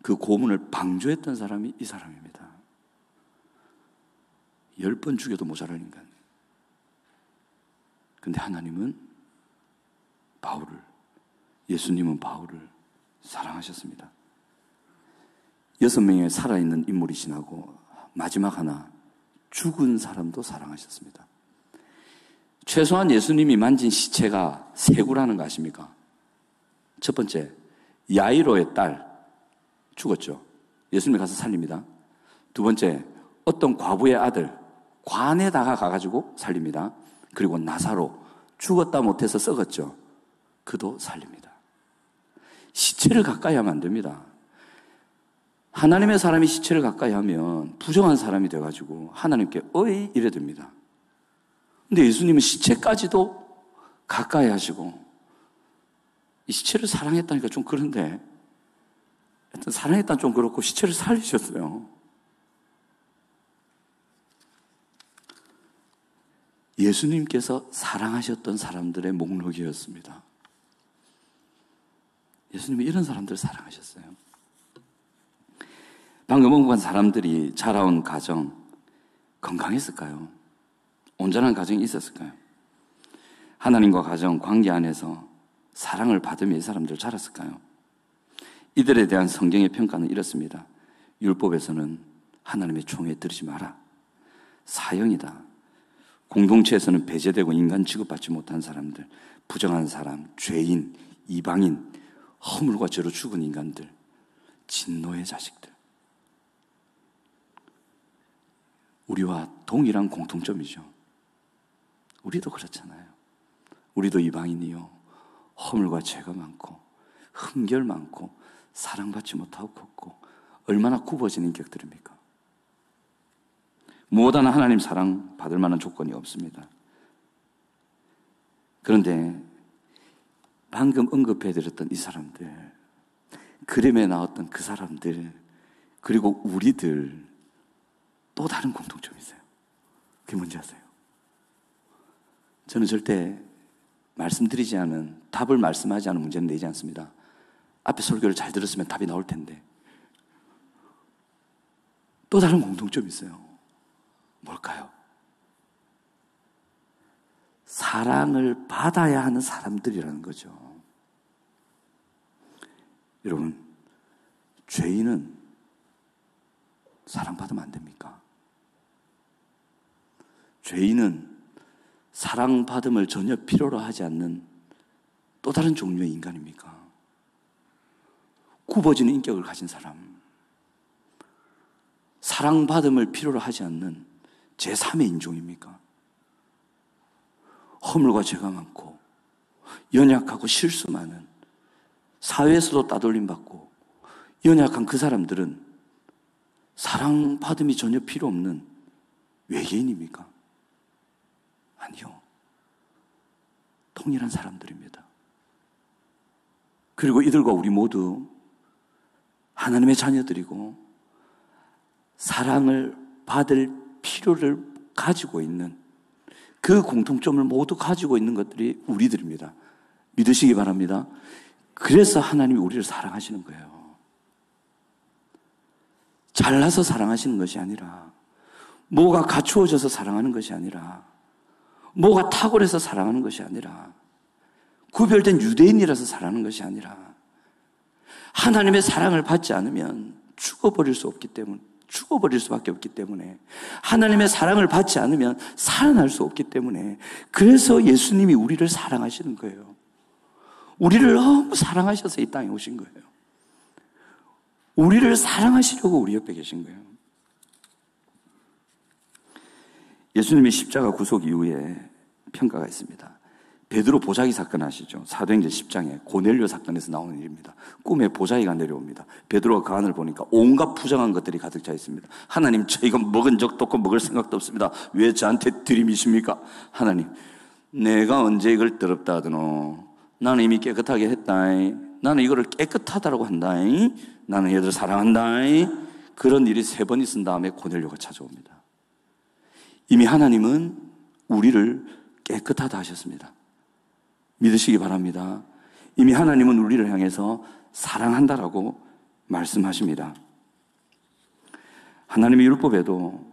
그 고문을 방조했던 사람이 이 사람입니다. 10번 죽여도 모자랄 인간. 근데 하나님은 바울을, 예수님은 바울을 사랑하셨습니다. 6명의 살아있는 인물이 지나고 마지막 하나, 죽은 사람도 사랑하셨습니다. 최소한 예수님이 만진 시체가 3구라는 거 아십니까? 첫 번째, 야이로의 딸 죽었죠. 예수님이 가서 살립니다. 두 번째, 어떤 과부의 아들 관에다가 가가지고 살립니다. 그리고 나사로 죽었다 못해서 썩었죠. 그도 살립니다. 시체를 가까이 하면 안 됩니다. 하나님의 사람이 시체를 가까이 하면 부정한 사람이 돼가지고 하나님께 어이 이래 됩니다. 근데 예수님은 시체까지도 가까이 하시고, 이 시체를 사랑했다니까 좀 그런데, 하여튼 사랑했다는 좀 그렇고 시체를 살리셨어요. 예수님께서 사랑하셨던 사람들의 목록이었습니다. 예수님이 이런 사람들을 사랑하셨어요. 방금 언급한 사람들이 자라온 가정 건강했을까요? 온전한 가정이 있었을까요? 하나님과 가정 관계 안에서 사랑을 받으며 이 사람들 자랐을까요? 이들에 대한 성경의 평가는 이렇습니다. 율법에서는 하나님의 총에 들이지 마라. 사형이다. 공동체에서는 배제되고 인간 취급받지 못한 사람들, 부정한 사람, 죄인, 이방인, 허물과 죄로 죽은 인간들, 진노의 자식들. 우리와 동일한 공통점이죠. 우리도 그렇잖아요. 우리도 이방인이요, 허물과 죄가 많고 흠결 많고 사랑받지 못하고 걷고 얼마나 굽어진 인격들입니까? 무엇 하나 하나님 사랑 받을 만한 조건이 없습니다. 그런데 방금 언급해드렸던 이 사람들, 그림에 나왔던 그 사람들, 그리고 우리들 또 다른 공통점이 있어요. 그게 뭔지 아세요? 저는 절대 말씀드리지 않은, 답을 말씀하지 않은 문제는 내지 않습니다. 앞에 설교를 잘 들었으면 답이 나올 텐데. 또 다른 공통점이 있어요. 뭘까요? 사랑을 받아야 하는 사람들이라는 거죠. 여러분, 죄인은 사랑받으면 안 됩니까? 죄인은 사랑받음을 전혀 필요로 하지 않는 또 다른 종류의 인간입니까? 굽어지는 인격을 가진 사람, 사랑받음을 필요로 하지 않는 제3의 인종입니까? 허물과 죄가 많고 연약하고 실수 많은, 사회에서도 따돌림 받고 연약한 그 사람들은 사랑받음이 전혀 필요 없는 외계인입니까? 아니요. 동일한 사람들입니다. 그리고 이들과 우리 모두 하나님의 자녀들이고 사랑을 받을 필요를 가지고 있는, 그 공통점을 모두 가지고 있는 것들이 우리들입니다. 믿으시기 바랍니다. 그래서 하나님이 우리를 사랑하시는 거예요. 잘나서 사랑하시는 것이 아니라, 뭐가 갖추어져서 사랑하는 것이 아니라, 뭐가 탁월해서 사랑하는 것이 아니라, 구별된 유대인이라서 사랑하는 것이 아니라, 하나님의 사랑을 받지 않으면 죽어버릴 수밖에 없기 때문에, 하나님의 사랑을 받지 않으면 살아날 수 없기 때문에, 그래서 예수님이 우리를 사랑하시는 거예요. 우리를 너무 사랑하셔서 이 땅에 오신 거예요. 우리를 사랑하시려고 우리 옆에 계신 거예요. 예수님의 십자가 구속 이후에 평가가 있습니다. 베드로 보자기 사건 아시죠? 사도행전 10장에 고넬료 사건에서 나오는 일입니다. 꿈에 보자기가 내려옵니다. 베드로가 그 안을 보니까 온갖 부정한 것들이 가득 차 있습니다. 하나님, 저희가 먹은 적도 없고 먹을 생각도 없습니다. 왜 저한테 들이미십니까? 하나님, 내가 언제 이걸 더럽다 하더노? 나는 이미 깨끗하게 했다. 나는 이거를 깨끗하다라고 한다. 나는 얘들 사랑한다. 그런 일이 3번 있은 다음에 고넬료가 찾아옵니다. 이미 하나님은 우리를 깨끗하다 하셨습니다. 믿으시기 바랍니다. 이미 하나님은 우리를 향해서 사랑한다라고 말씀하십니다. 하나님의 율법에도,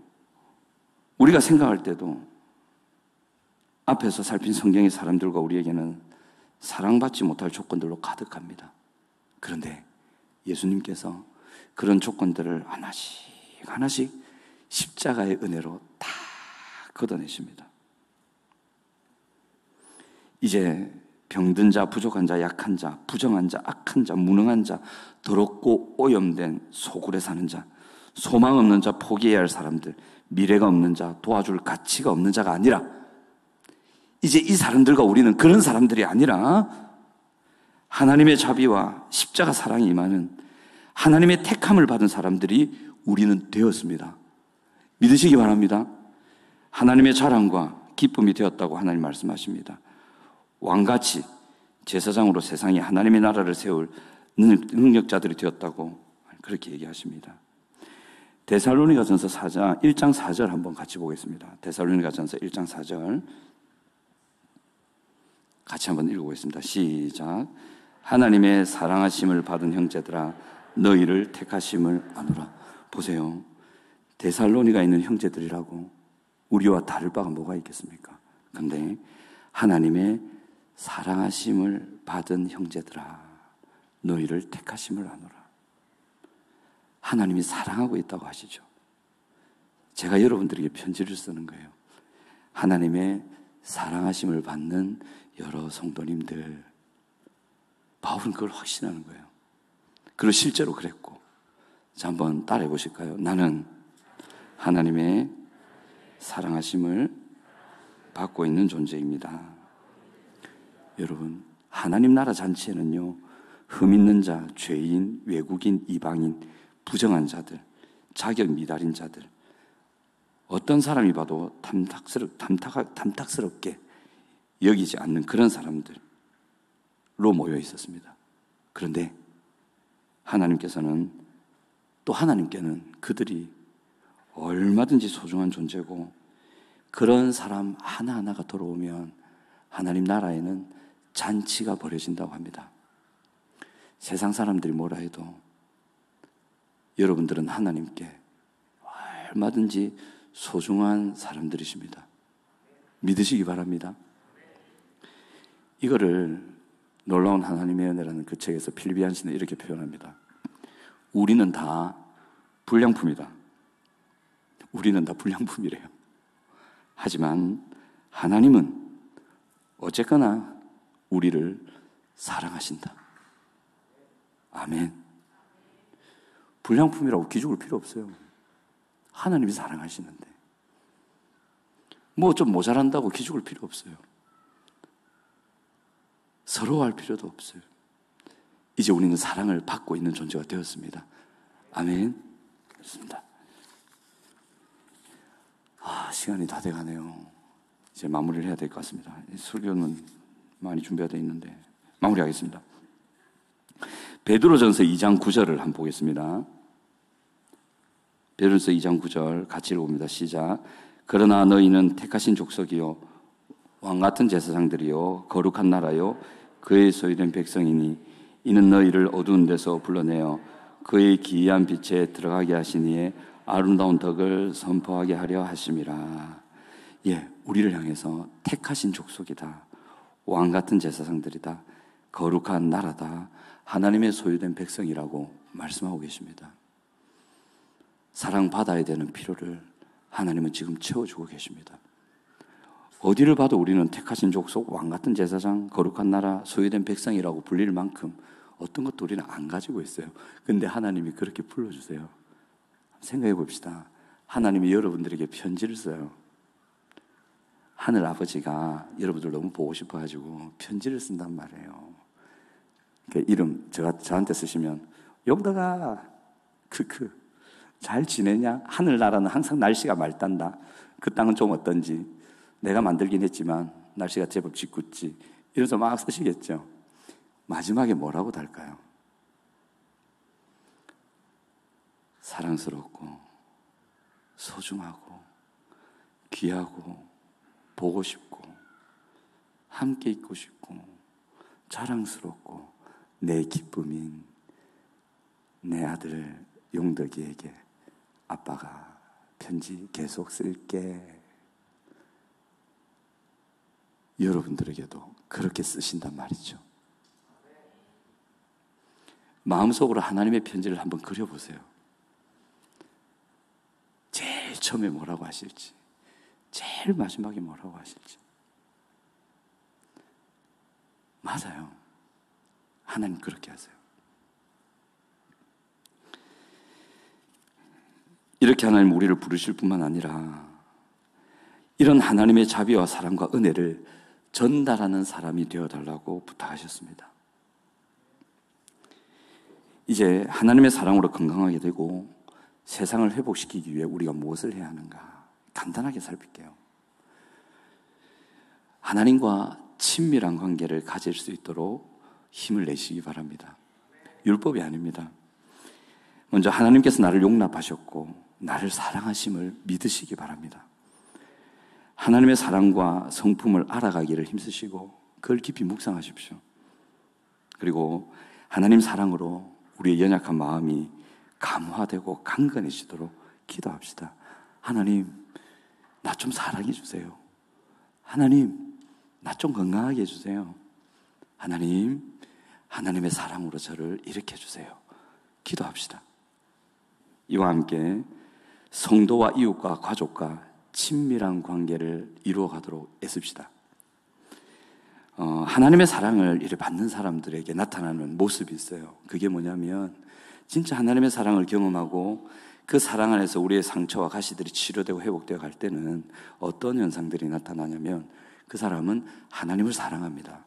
우리가 생각할 때도, 앞에서 살핀 성경의 사람들과 우리에게는 사랑받지 못할 조건들로 가득합니다. 그런데 예수님께서 그런 조건들을 하나씩 하나씩 십자가의 은혜로 다 걷어내십니다. 이제 병든 자, 부족한 자, 약한 자, 부정한 자, 악한 자, 무능한 자, 더럽고 오염된 소굴에 사는 자, 소망 없는 자, 포기해야 할 사람들, 미래가 없는 자, 도와줄 가치가 없는 자가 아니라 이제 이 사람들과 우리는 그런 사람들이 아니라 하나님의 자비와 십자가 사랑이 임하는 하나님의 택함을 받은 사람들이 우리는 되었습니다. 믿으시기 바랍니다. 하나님의 자랑과 기쁨이 되었다고 하나님 말씀하십니다. 왕같이 제사장으로 세상에 하나님의 나라를 세울 능력자들이 되었다고 그렇게 얘기하십니다. 데살로니가전서 4장 1장 4절 한번 같이 보겠습니다. 데살로니가전서 1장 4절 같이 한번 읽어보겠습니다. 시작. 하나님의 사랑하심을 받은 형제들아 너희를 택하심을 아노라. 보세요. 데살로니가 있는 형제들이라고 우리와 다를 바가 뭐가 있겠습니까? 그런데 하나님의 사랑하심을 받은 형제들아 너희를 택하심을 아노라. 하나님이 사랑하고 있다고 하시죠. 제가 여러분들에게 편지를 쓰는 거예요. 하나님의 사랑하심을 받는 여러 성도님들, 바울은 그걸 확신하는 거예요. 그리고 실제로 그랬고. 자, 한번 따라해 보실까요? 나는 하나님의 사랑하심을 받고 있는 존재입니다. 여러분, 하나님 나라 잔치에는요, 흠 있는 자, 죄인, 외국인, 이방인, 부정한 자들, 자격 미달인 자들, 어떤 사람이 봐도 탐탁스럽게 여기지 않는 그런 사람들로 모여 있었습니다. 그런데 하나님께서는 또 하나님께는 그들이 얼마든지 소중한 존재고 그런 사람 하나하나가 돌아오면 하나님 나라에는 잔치가 벌어진다고 합니다. 세상 사람들이 뭐라 해도 여러분들은 하나님께 얼마든지 소중한 사람들이십니다. 믿으시기 바랍니다. 이거를 놀라운 하나님의 은혜라는 그 책에서 필리비안 씨는 이렇게 표현합니다. 우리는 다 불량품이다. 우리는 다 불량품이래요. 하지만 하나님은 어쨌거나 우리를 사랑하신다. 아멘. 불량품이라고 기죽을 필요 없어요. 하나님이 사랑하시는데 뭐 좀 모자란다고 기죽을 필요 없어요. 서러워할 필요도 없어요. 이제 우리는 사랑을 받고 있는 존재가 되었습니다. 아멘. 그렇습니다. 시간이 다 돼가네요. 이제 마무리를 해야 될 것 같습니다. 설교는 많이 준비가 되어 있는데 마무리하겠습니다. 베드로전서 2장 9절을 한번 보겠습니다. 베드로전서 2장 9절 같이 읽어봅니다. 시작. 그러나 너희는 택하신 족속이요 왕같은 제사장들이요 거룩한 나라요 그의 소유된 백성이니 이는 너희를 어두운 데서 불러내어 그의 기이한 빛에 들어가게 하시니에 아름다운 덕을 선포하게 하려 하심이라. 예, 우리를 향해서 택하신 족속이다. 왕같은 제사장들이다. 거룩한 나라다. 하나님의 소유된 백성이라고 말씀하고 계십니다. 사랑받아야 되는 필요를 하나님은 지금 채워주고 계십니다. 어디를 봐도 우리는 택하신 족속, 왕같은 제사장, 거룩한 나라, 소유된 백성이라고 불릴 만큼 어떤 것도 우리는 안 가지고 있어요. 근데 하나님이 그렇게 불러주세요. 생각해 봅시다. 하나님이 여러분들에게 편지를 써요. 하늘 아버지가 여러분들 너무 보고 싶어가지고 편지를 쓴단 말이에요. 그 이름 저한테 쓰시면 용덕아 잘 지내냐? 하늘나라는 항상 날씨가 맑단다. 그 땅은 좀 어떤지 내가 만들긴 했지만 날씨가 제법 짓궂지 이러면서 막 쓰시겠죠. 마지막에 뭐라고 달까요? 사랑스럽고 소중하고 귀하고 보고 싶고 함께 있고 싶고 자랑스럽고 내 기쁨인 내 아들 용덕이에게 아빠가 편지 계속 쓸게. 여러분들에게도 그렇게 쓰신단 말이죠. 마음속으로 하나님의 편지를 한번 그려보세요. 제일 처음에 뭐라고 하실지, 제일 마지막에 뭐라고 하실지. 맞아요. 하나님 그렇게 하세요. 이렇게 하나님 우리를 부르실 뿐만 아니라 이런 하나님의 자비와 사랑과 은혜를 전달하는 사람이 되어달라고 부탁하셨습니다. 이제 하나님의 사랑으로 건강하게 되고 세상을 회복시키기 위해 우리가 무엇을 해야 하는가 간단하게 살필게요. 하나님과 친밀한 관계를 가질 수 있도록 힘을 내시기 바랍니다. 율법이 아닙니다. 먼저 하나님께서 나를 용납하셨고 나를 사랑하심을 믿으시기 바랍니다. 하나님의 사랑과 성품을 알아가기를 힘쓰시고 그걸 깊이 묵상하십시오. 그리고 하나님 사랑으로 우리의 연약한 마음이 감화되고 강건해지도록 기도합시다. 하나님, 나 좀 사랑해 주세요. 하나님, 나 좀 건강하게 해주세요. 하나님, 하나님의 사랑으로 저를 일으켜 주세요. 기도합시다. 이와 함께 성도와 이웃과 가족과 친밀한 관계를 이루어가도록 애씁시다. 하나님의 사랑을 이렇게 받는 사람들에게 나타나는 모습이 있어요. 그게 뭐냐면 진짜 하나님의 사랑을 경험하고 그 사랑 안에서 우리의 상처와 가시들이 치료되고 회복되어 갈 때는 어떤 현상들이 나타나냐면 그 사람은 하나님을 사랑합니다.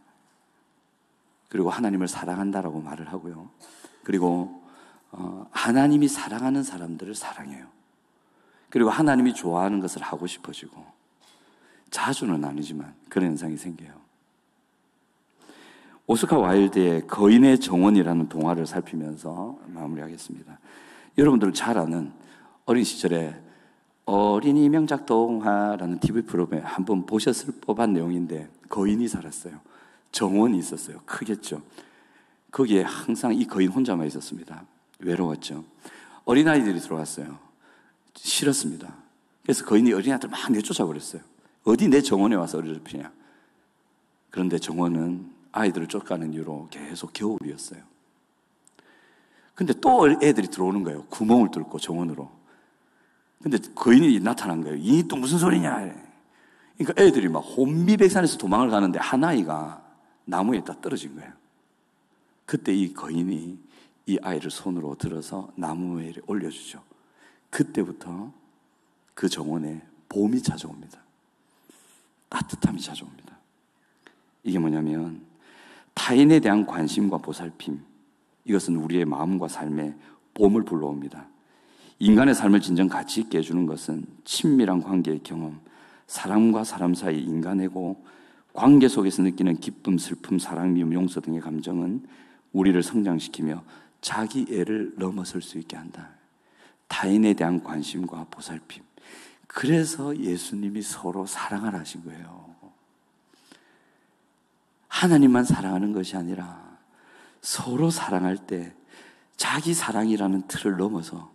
그리고 하나님을 사랑한다라고 말을 하고요. 그리고 하나님이 사랑하는 사람들을 사랑해요. 그리고 하나님이 좋아하는 것을 하고 싶어지고, 자주는 아니지만 그런 현상이 생겨요. 오스카 와일드의 거인의 정원이라는 동화를 살피면서 마무리하겠습니다. 여러분들 잘 아는 어린 시절에 어린이 명작 동화라는 TV 프로그램 한번 보셨을 법한 내용인데, 거인이 살았어요. 정원이 있었어요. 크겠죠. 거기에 항상 이 거인 혼자만 있었습니다. 외로웠죠. 어린아이들이 들어왔어요. 싫었습니다. 그래서 거인이 어린아이들 막 내쫓아 버렸어요. 어디 내 정원에 와서 어린이를 피냐. 그런데 정원은 아이들을 쫓아가는 이유로 계속 겨울이었어요. 근데 또 애들이 들어오는 거예요. 구멍을 뚫고 정원으로. 근데 거인이 나타난 거예요. 이 또 무슨 소리냐. 그러니까 애들이 막 혼비백산에서 도망을 가는데 한 아이가 나무에 딱 떨어진 거예요. 그때 이 거인이 이 아이를 손으로 들어서 나무 위에 올려주죠. 그때부터 그 정원에 봄이 찾아옵니다. 따뜻함이 찾아옵니다. 이게 뭐냐면 타인에 대한 관심과 보살핌, 이것은 우리의 마음과 삶에 봄을 불러옵니다. 인간의 삶을 진정 가치 있게 해주는 것은 친밀한 관계의 경험, 사람과 사람 사이 인간애고 관계 속에서 느끼는 기쁨, 슬픔, 사랑, 미움, 용서 등의 감정은 우리를 성장시키며 자기애를 넘어설 수 있게 한다. 타인에 대한 관심과 보살핌. 그래서 예수님이 서로 사랑하라 하신 거예요. 하나님만 사랑하는 것이 아니라 서로 사랑할 때 자기 사랑이라는 틀을 넘어서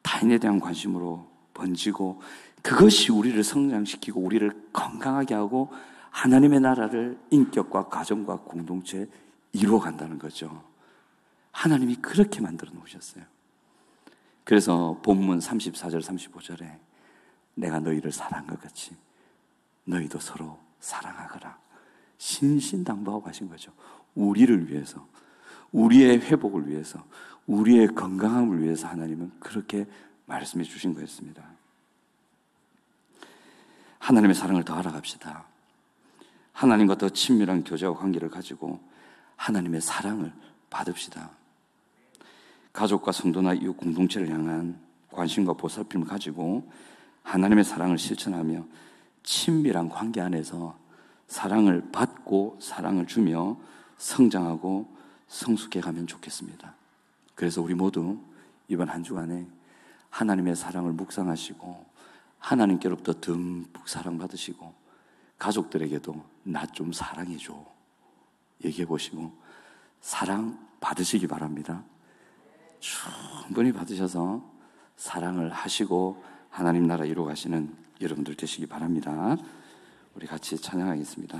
타인에 대한 관심으로 번지고, 그것이 우리를 성장시키고 우리를 건강하게 하고 하나님의 나라를 인격과 가정과 공동체에 이루어간다는 거죠. 하나님이 그렇게 만들어 놓으셨어요. 그래서 본문 34절 35절에 내가 너희를 사랑한 것 같이 너희도 서로 사랑하거라 신신당부하고 하신 거죠. 우리를 위해서, 우리의 회복을 위해서, 우리의 건강함을 위해서 하나님은 그렇게 말씀해 주신 거였습니다. 하나님의 사랑을 더 알아갑시다. 하나님과 더 친밀한 교제와 관계를 가지고 하나님의 사랑을 받읍시다. 가족과 성도나 이웃 공동체를 향한 관심과 보살핌을 가지고 하나님의 사랑을 실천하며 친밀한 관계 안에서 사랑을 받고 사랑을 주며 성장하고 성숙해 가면 좋겠습니다. 그래서 우리 모두 이번 한 주간에 하나님의 사랑을 묵상하시고 하나님께로부터 듬뿍 사랑받으시고 가족들에게도 나 좀 사랑해줘 얘기해 보시고 사랑 받으시기 바랍니다. 충분히 받으셔서 사랑을 하시고 하나님 나라 이루어 가시는 여러분들 되시기 바랍니다. 우리 같이 찬양하겠습니다.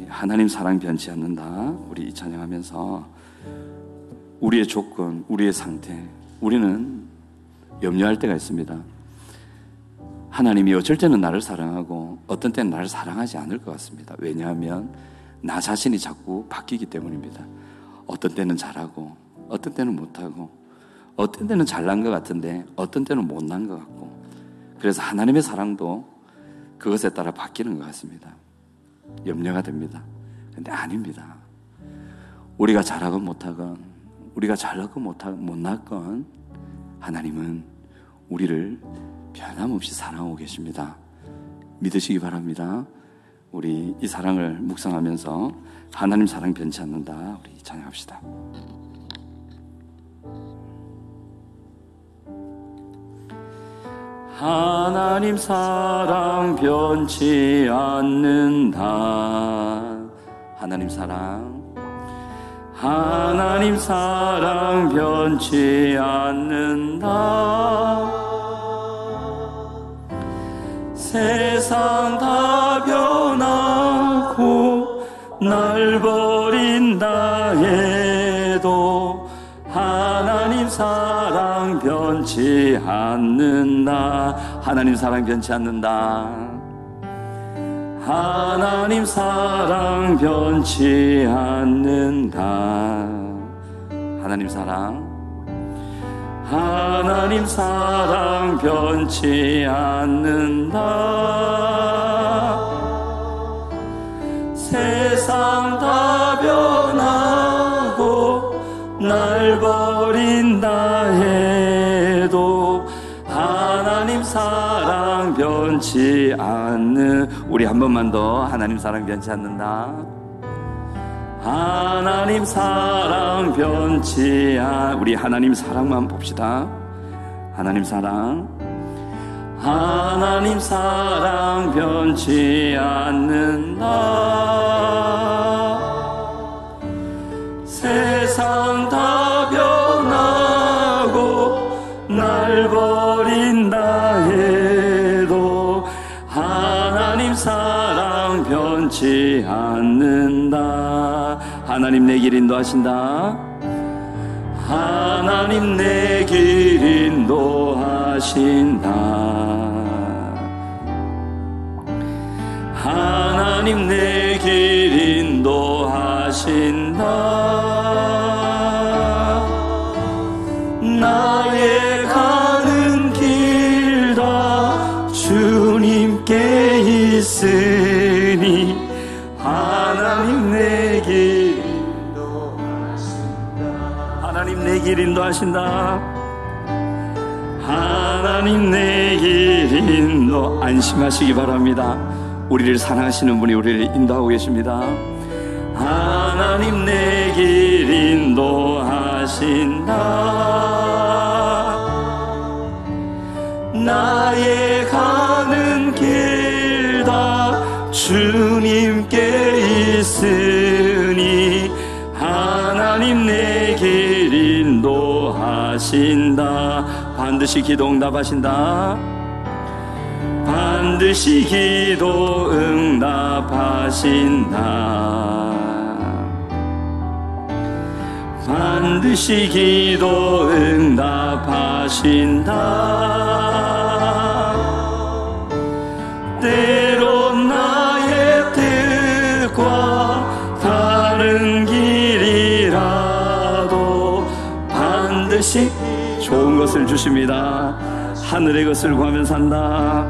하나님 사랑 변치 않는다. 우리 이 찬양하면서 우리의 조건, 우리의 상태, 우리는 염려할 때가 있습니다. 하나님이 어쩔 때는 나를 사랑하고 어떤 때는 나를 사랑하지 않을 것 같습니다. 왜냐하면 나 자신이 자꾸 바뀌기 때문입니다. 어떤 때는 잘하고 어떤 때는 못하고 어떤 때는 잘난 것 같은데 어떤 때는 못난 것 같고, 그래서 하나님의 사랑도 그것에 따라 바뀌는 것 같습니다. 염려가 됩니다. 근데 아닙니다. 우리가 잘하건 못하건, 우리가 잘나건 못나건 하나님은 우리를 변함없이 사랑하고 계십니다. 믿으시기 바랍니다. 우리 이 사랑을 묵상하면서 하나님 사랑 변치 않는다, 우리 찬양합시다. 하나님 사랑 변치 않는다. 하나님 사랑, 하나님 사랑 변치 않는다. 세상 다 변하고 날 버린다 해도 하나님 사랑 변치 않는다. 하나님 사랑 변치 않는다. 하나님 사랑 변치 않는다. 하나님 사랑, 하나님 사랑 변치 않는다. 세상 다 변하고 날 버린다 해도 하나님 사랑 변치 않는, 우리 한 번만 더 하나님 사랑 변치 않는다. 하나님 사랑 변치 우리 하나님 사랑만 봅시다. 하나님 사랑, 하나님 사랑 변치 않는다. 세상 다 변하고 날 버린다 해도 하나님 사랑 변치 않는다. 하나님 내 길 인도하신다. 하나님 내 길 인도하신다. 하나님 내 길 인도하신다. 나의 가는 길 다 주님께 있으니 하나님 내 길 인도하신다. 하나님 내 길 인도하신다. 하나님 내 길 인도. 안심하시기 바랍니다. 우리를 사랑하시는 분이 우리를 인도하고 계십니다. 하나님 내 길 인도하신다. 나의 가는 길 다 주님께 있으니 하나님 내 길 인도하신다. 반드시 기도 응답하신다. 반드시 기도 응답하신다. 반드시 기도 응답하신다. 때론 나의 뜻과 다른 길이라도 반드시 좋은 것을 주십니다. 하늘의 것을 구하면 산다.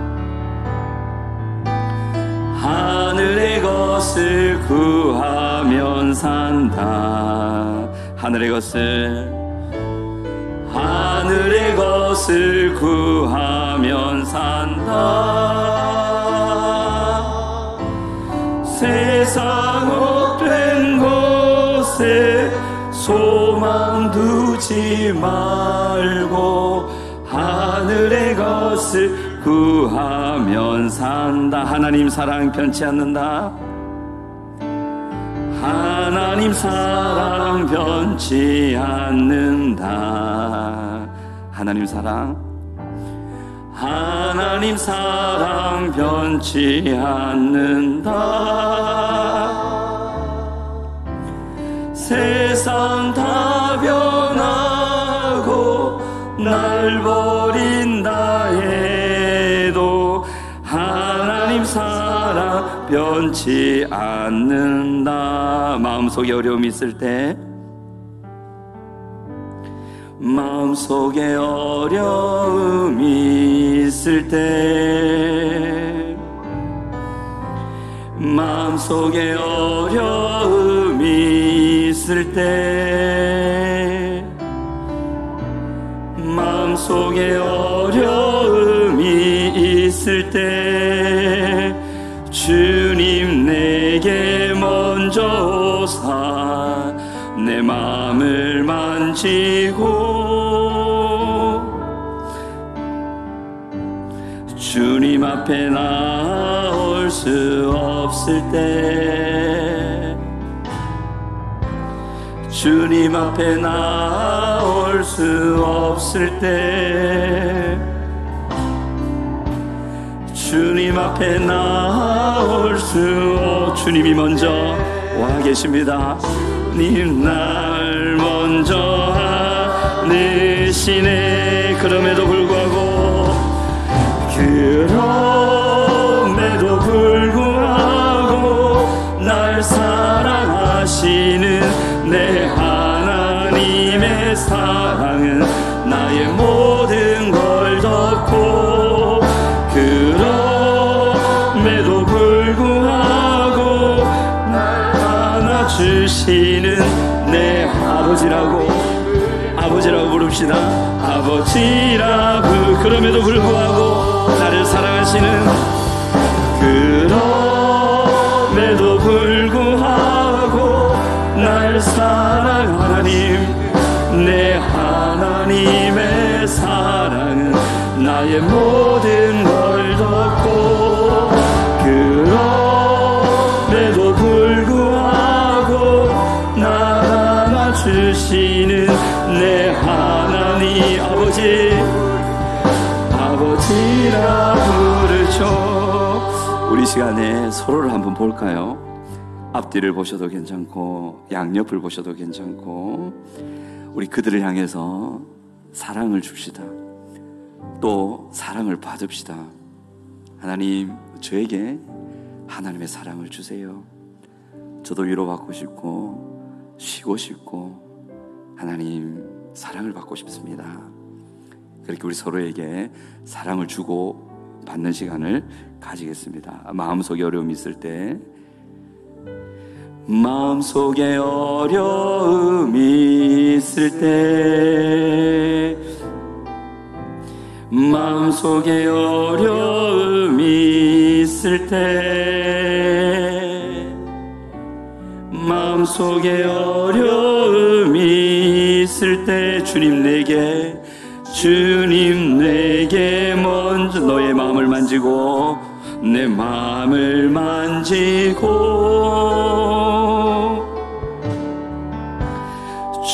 하늘의 것을 구하면 산다. 하늘의 것을, 하늘의 것을 구하면 산다. 세상 헛된 곳에 소망 두지 말고 하늘의 것을 구하면 산다. 하나님 사랑 변치 않는다. 하나님 사랑 변치 않는다. 하나님 사랑, 하나님 사랑 변치 않는다. 세상 다 변하고 날 버린다 해도 하나님 사랑 변치 않는다. 마음속에 어려움이 있을 때, 마음속에 어려움이 있을 때, 마음속에 어려움이 있을 때, 마음속에 어려움이 있을 때 주님 내게 먼저 오사 내 마음을 만지고 주님 앞에 나올 수 없을 때, 주님 앞에 나올 수 없을 때, 주님 앞에 나올 수 주님이 먼저 와 계십니다. 님 날 먼저 하시네. 그럼에도 불구하고, 그럼에도 불구하고 날 사랑하시는 내 하나님의 사랑은 나의 모든 걸 덮고, 그럼에도 불구하고 날 안아주시는 내 아버지라고 부릅시다. 아버지라고. 그럼에도 불구하고 나를 사랑하시는, 그럼에도 불구하고 날 사랑하는 하나님, 내 하나님의 사랑은 나의 모든 걸 덮고, 그럼에도 불구하고 날 안아주시는 내 하나님 아버지라 부르죠. 우리 시간에 서로를 한번 볼까요? 앞뒤를 보셔도 괜찮고 양옆을 보셔도 괜찮고, 우리 그들을 향해서 사랑을 줍시다. 또 사랑을 받읍시다. 하나님, 저에게 하나님의 사랑을 주세요. 저도 위로받고 싶고 쉬고 싶고 하나님 사랑을 받고 싶습니다. 그렇게 우리 서로에게 사랑을 주고 받는 시간을 가지겠습니다. 마음속에 어려움이 있을 때, 마음속에 어려움이 있을 때, 마음속에 어려움이 있을 때, 마음속에 어려움이 있을 때 주님 내게 먼저 너의 마음을 만지고 내 마음을 만지고,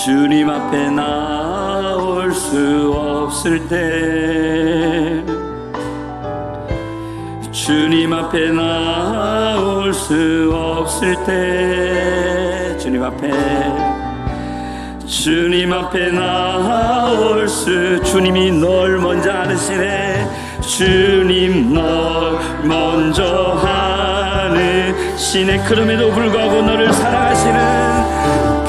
주님 앞에 나올 수 없을 때, 주님 앞에 나올 수 없을 때, 주님 앞에 나올 수, 주님이 널 먼저 아시네. 주님 널 먼저 아시네. 그럼에도 불구하고 너를 사랑하시는,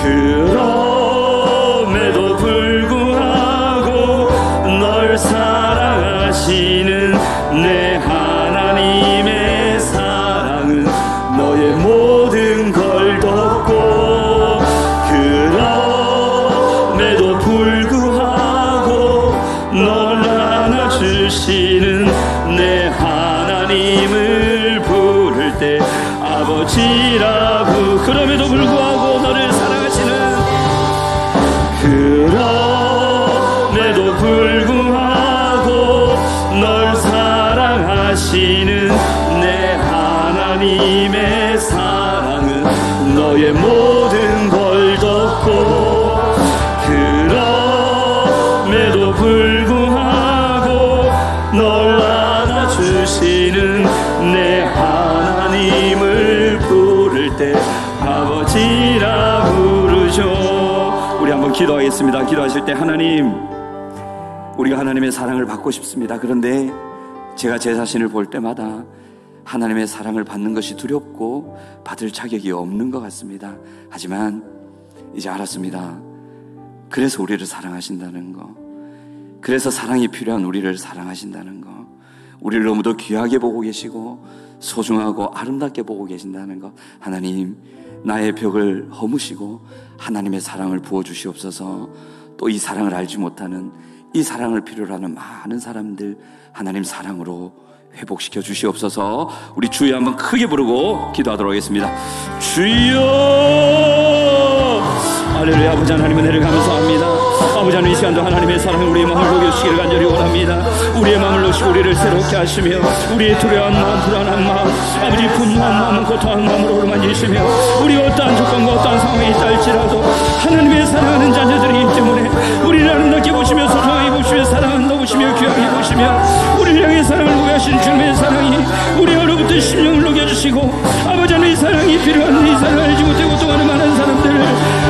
그럼에도 불구하고 널 사랑하시는 내 하나님의 사랑은 너의 모든 걸 덮고, 그럼에도 불구하고 널 안아주시는 내 하나님을 부를 때 아버지라고. 그럼에도 불구하고 너를 사랑하시는, 그럼에도 불구하고 널 사랑하시는 기도하겠습니다. 기도하실 때 하나님, 우리가 하나님의 사랑을 받고 싶습니다. 그런데 제가 제 자신을 볼 때마다 하나님의 사랑을 받는 것이 두렵고 받을 자격이 없는 것 같습니다. 하지만 이제 알았습니다. 그래서 우리를 사랑하신다는 거, 그래서 사랑이 필요한 우리를 사랑하신다는 거, 우리를 너무도 귀하게 보고 계시고 소중하고 아름답게 보고 계신다는 것, 하나님, 나의 벽을 허무시고 하나님의 사랑을 부어주시옵소서. 또 이 사랑을 알지 못하는, 이 사랑을 필요로 하는 많은 사람들 하나님 사랑으로 회복시켜 주시옵소서. 우리 주여 한번 크게 부르고 기도하도록 하겠습니다. 주여! 할렐루야. 아버지 하나님의 은혜를 감사합니다. 아버지 하나님, 이 시간도 하나님의 사랑을 우리의 마음을 녹여주시기를 간절히 원합니다. 우리의 마음을 넣으시고 우리를 새롭게 하시며 우리의 두려운 마음, 불안한 마음, 아버지 분노한 마음, 고통한 마음으로 만지시며 우리 어떠한 조건과 어떠한 상황이 있다 할지라도 하나님의 사랑하는 자녀들이기 때문에 우리를 아름답게 보시며 소중하게 보시며 사랑한다 보시며 귀하게 보시며 우리를 향해 사랑을 녹여하신 주님의 사랑이 우리로부터 심령을 녹여주시고 아버지 하나님, 이 사랑이 필요한, 이 사랑을 알지 못하고 고통하는 많은 사람들을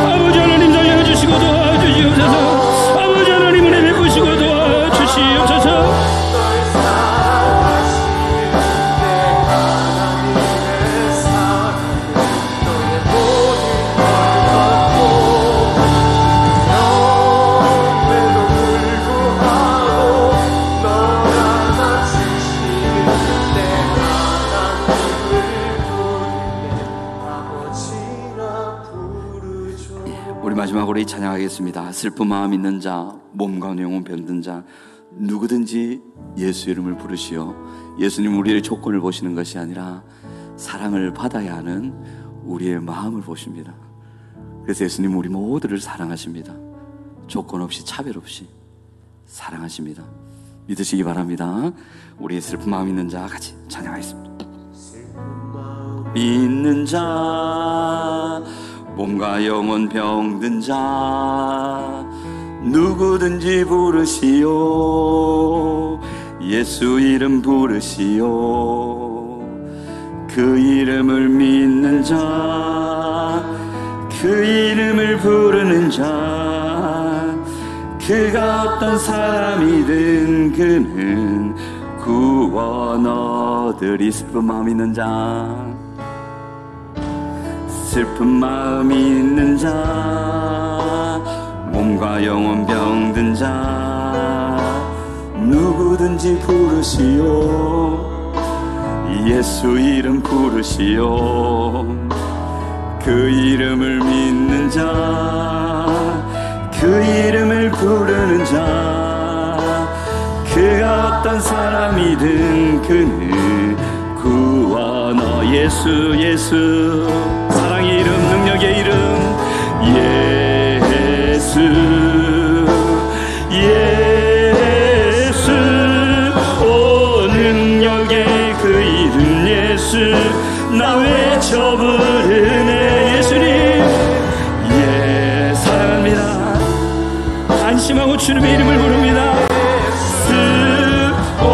아버지 하나님 살려주시고 도와주시옵소서. 아버지 하나님 은혜 베푸시고 도와주시옵소서. 마지막으로 이 찬양하겠습니다. 슬픈 마음 있는 자, 몸과 영혼 병든 자, 누구든지 예수 이름을 부르시오. 예수님, 우리의 조건을 보시는 것이 아니라 사랑을 받아야 하는 우리의 마음을 보십니다. 그래서 예수님 우리 모두를 사랑하십니다. 조건 없이, 차별 없이 사랑하십니다. 믿으시기 바랍니다. 우리 슬픈 마음 있는 자 같이 찬양하겠습니다. 슬픈 마음 있는 자, 몸과 영혼 병든 자, 누구든지 부르시오. 예수 이름 부르시오. 그 이름을 믿는 자, 그 이름을 부르는 자, 그가 어떤 사람이든 그는 구원 얻으리. 슬픈 마음 있는 자, 슬픈 마음 있는 자, 몸과 영혼 병든 자, 누구든지 부르시오. 예수 이름 부르시오. 그 이름을 믿는 자, 그 이름을 부르는 자, 그가 어떤 사람이든 그는 구원 얻으리. 예수, 예수, 사랑의 이름, 능력의 이름, 예수, 예수, 오 능력의 그 이름 예수, 나 외쳐 부르네. 예수님, 예, 사랑합니다. 안심하고 주님의 이름을 부릅니다. 예수, 오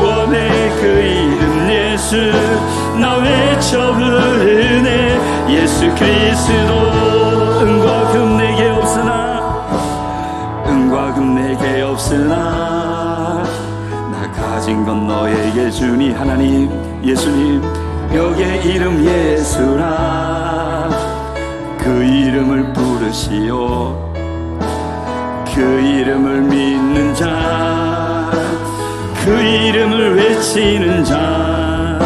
원의 그 이름 예수, 나 외쳐 부르네. 예수 그리스도, 은과 금 내게 없으나, 은과 금 내게 없으나, 나 가진 건 너에게 주니. 하나님, 예수님, 여기에 이름 예수라. 그 이름을 부르시오. 그 이름을 믿는 자, 그 이름을 외치는 자,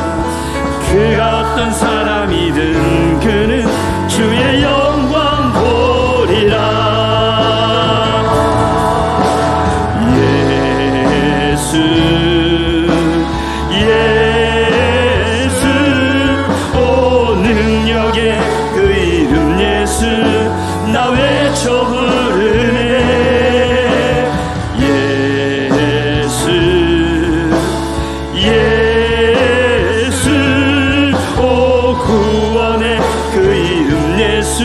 그가 어떤 사람이든 그는 주의 영광 보리라. 예수, 예수, 오 능력의 그 이름 예수, 나 외쳐 부르네. 예수, 예수, 오 구원의 그 이름 예수,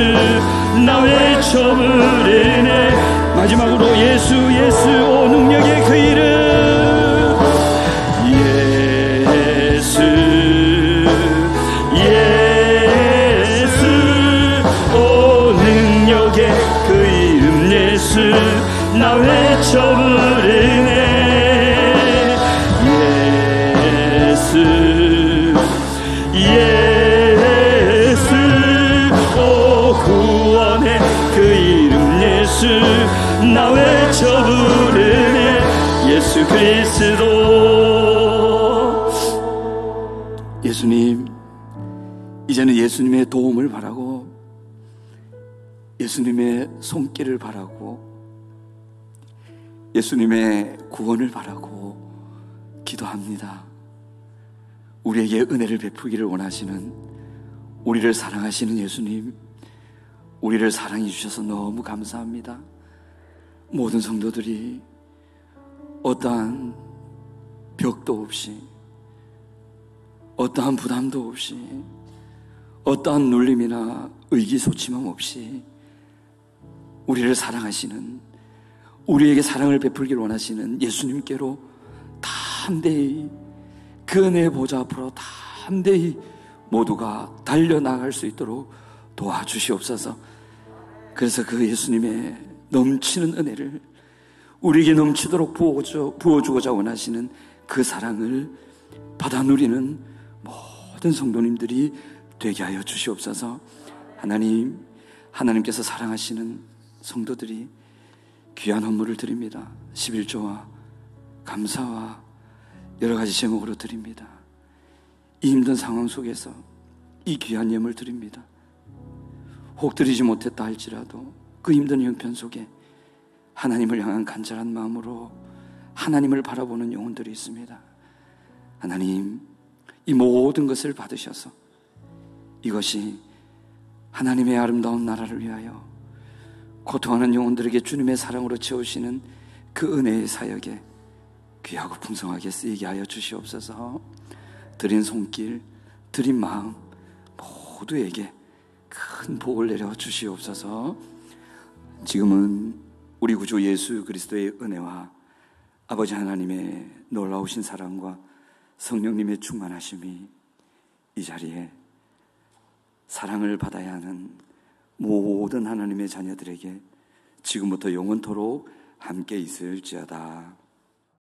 예수 그리스도. 예수님, 이제는 예수님의 도움을 바라고 예수님의 손길을 바라고 예수님의 구원을 바라고 기도합니다. 우리에게 은혜를 베푸기를 원하시는, 우리를 사랑하시는 예수님, 우리를 사랑해 주셔서 너무 감사합니다. 모든 성도들이 어떠한 벽도 없이, 어떠한 부담도 없이, 어떠한 눌림이나 의기소침함 없이 우리를 사랑하시는, 우리에게 사랑을 베풀기를 원하시는 예수님께로 담대히, 그 은혜의 보좌 앞으로 담대히 모두가 달려나갈 수 있도록 도와주시옵소서. 그래서 그 예수님의 넘치는 은혜를 우리에게 넘치도록 부어주고자 원하시는 그 사랑을 받아 누리는 모든 성도님들이 되게 하여 주시옵소서. 하나님, 하나님께서 사랑하시는 성도들이 귀한 헌물을 드립니다. 11조와 감사와 여러 가지 제목으로 드립니다. 이 힘든 상황 속에서 이 귀한 예물 드립니다. 혹 드리지 못했다 할지라도 그 힘든 형편 속에 하나님을 향한 간절한 마음으로 하나님을 바라보는 영혼들이 있습니다. 하나님, 이 모든 것을 받으셔서 이것이 하나님의 아름다운 나라를 위하여 고통하는 영혼들에게 주님의 사랑으로 채우시는 그 은혜의 사역에 귀하고 풍성하게 쓰이게 하여 주시옵소서. 드린 손길, 드린 마음 모두에게 큰 복을 내려 주시옵소서. 지금은 우리 구주 예수 그리스도의 은혜와 아버지 하나님의 놀라우신 사랑과 성령님의 충만하심이 이 자리에 사랑을 받아야 하는 모든 하나님의 자녀들에게 지금부터 영원토록 함께 있을지어다.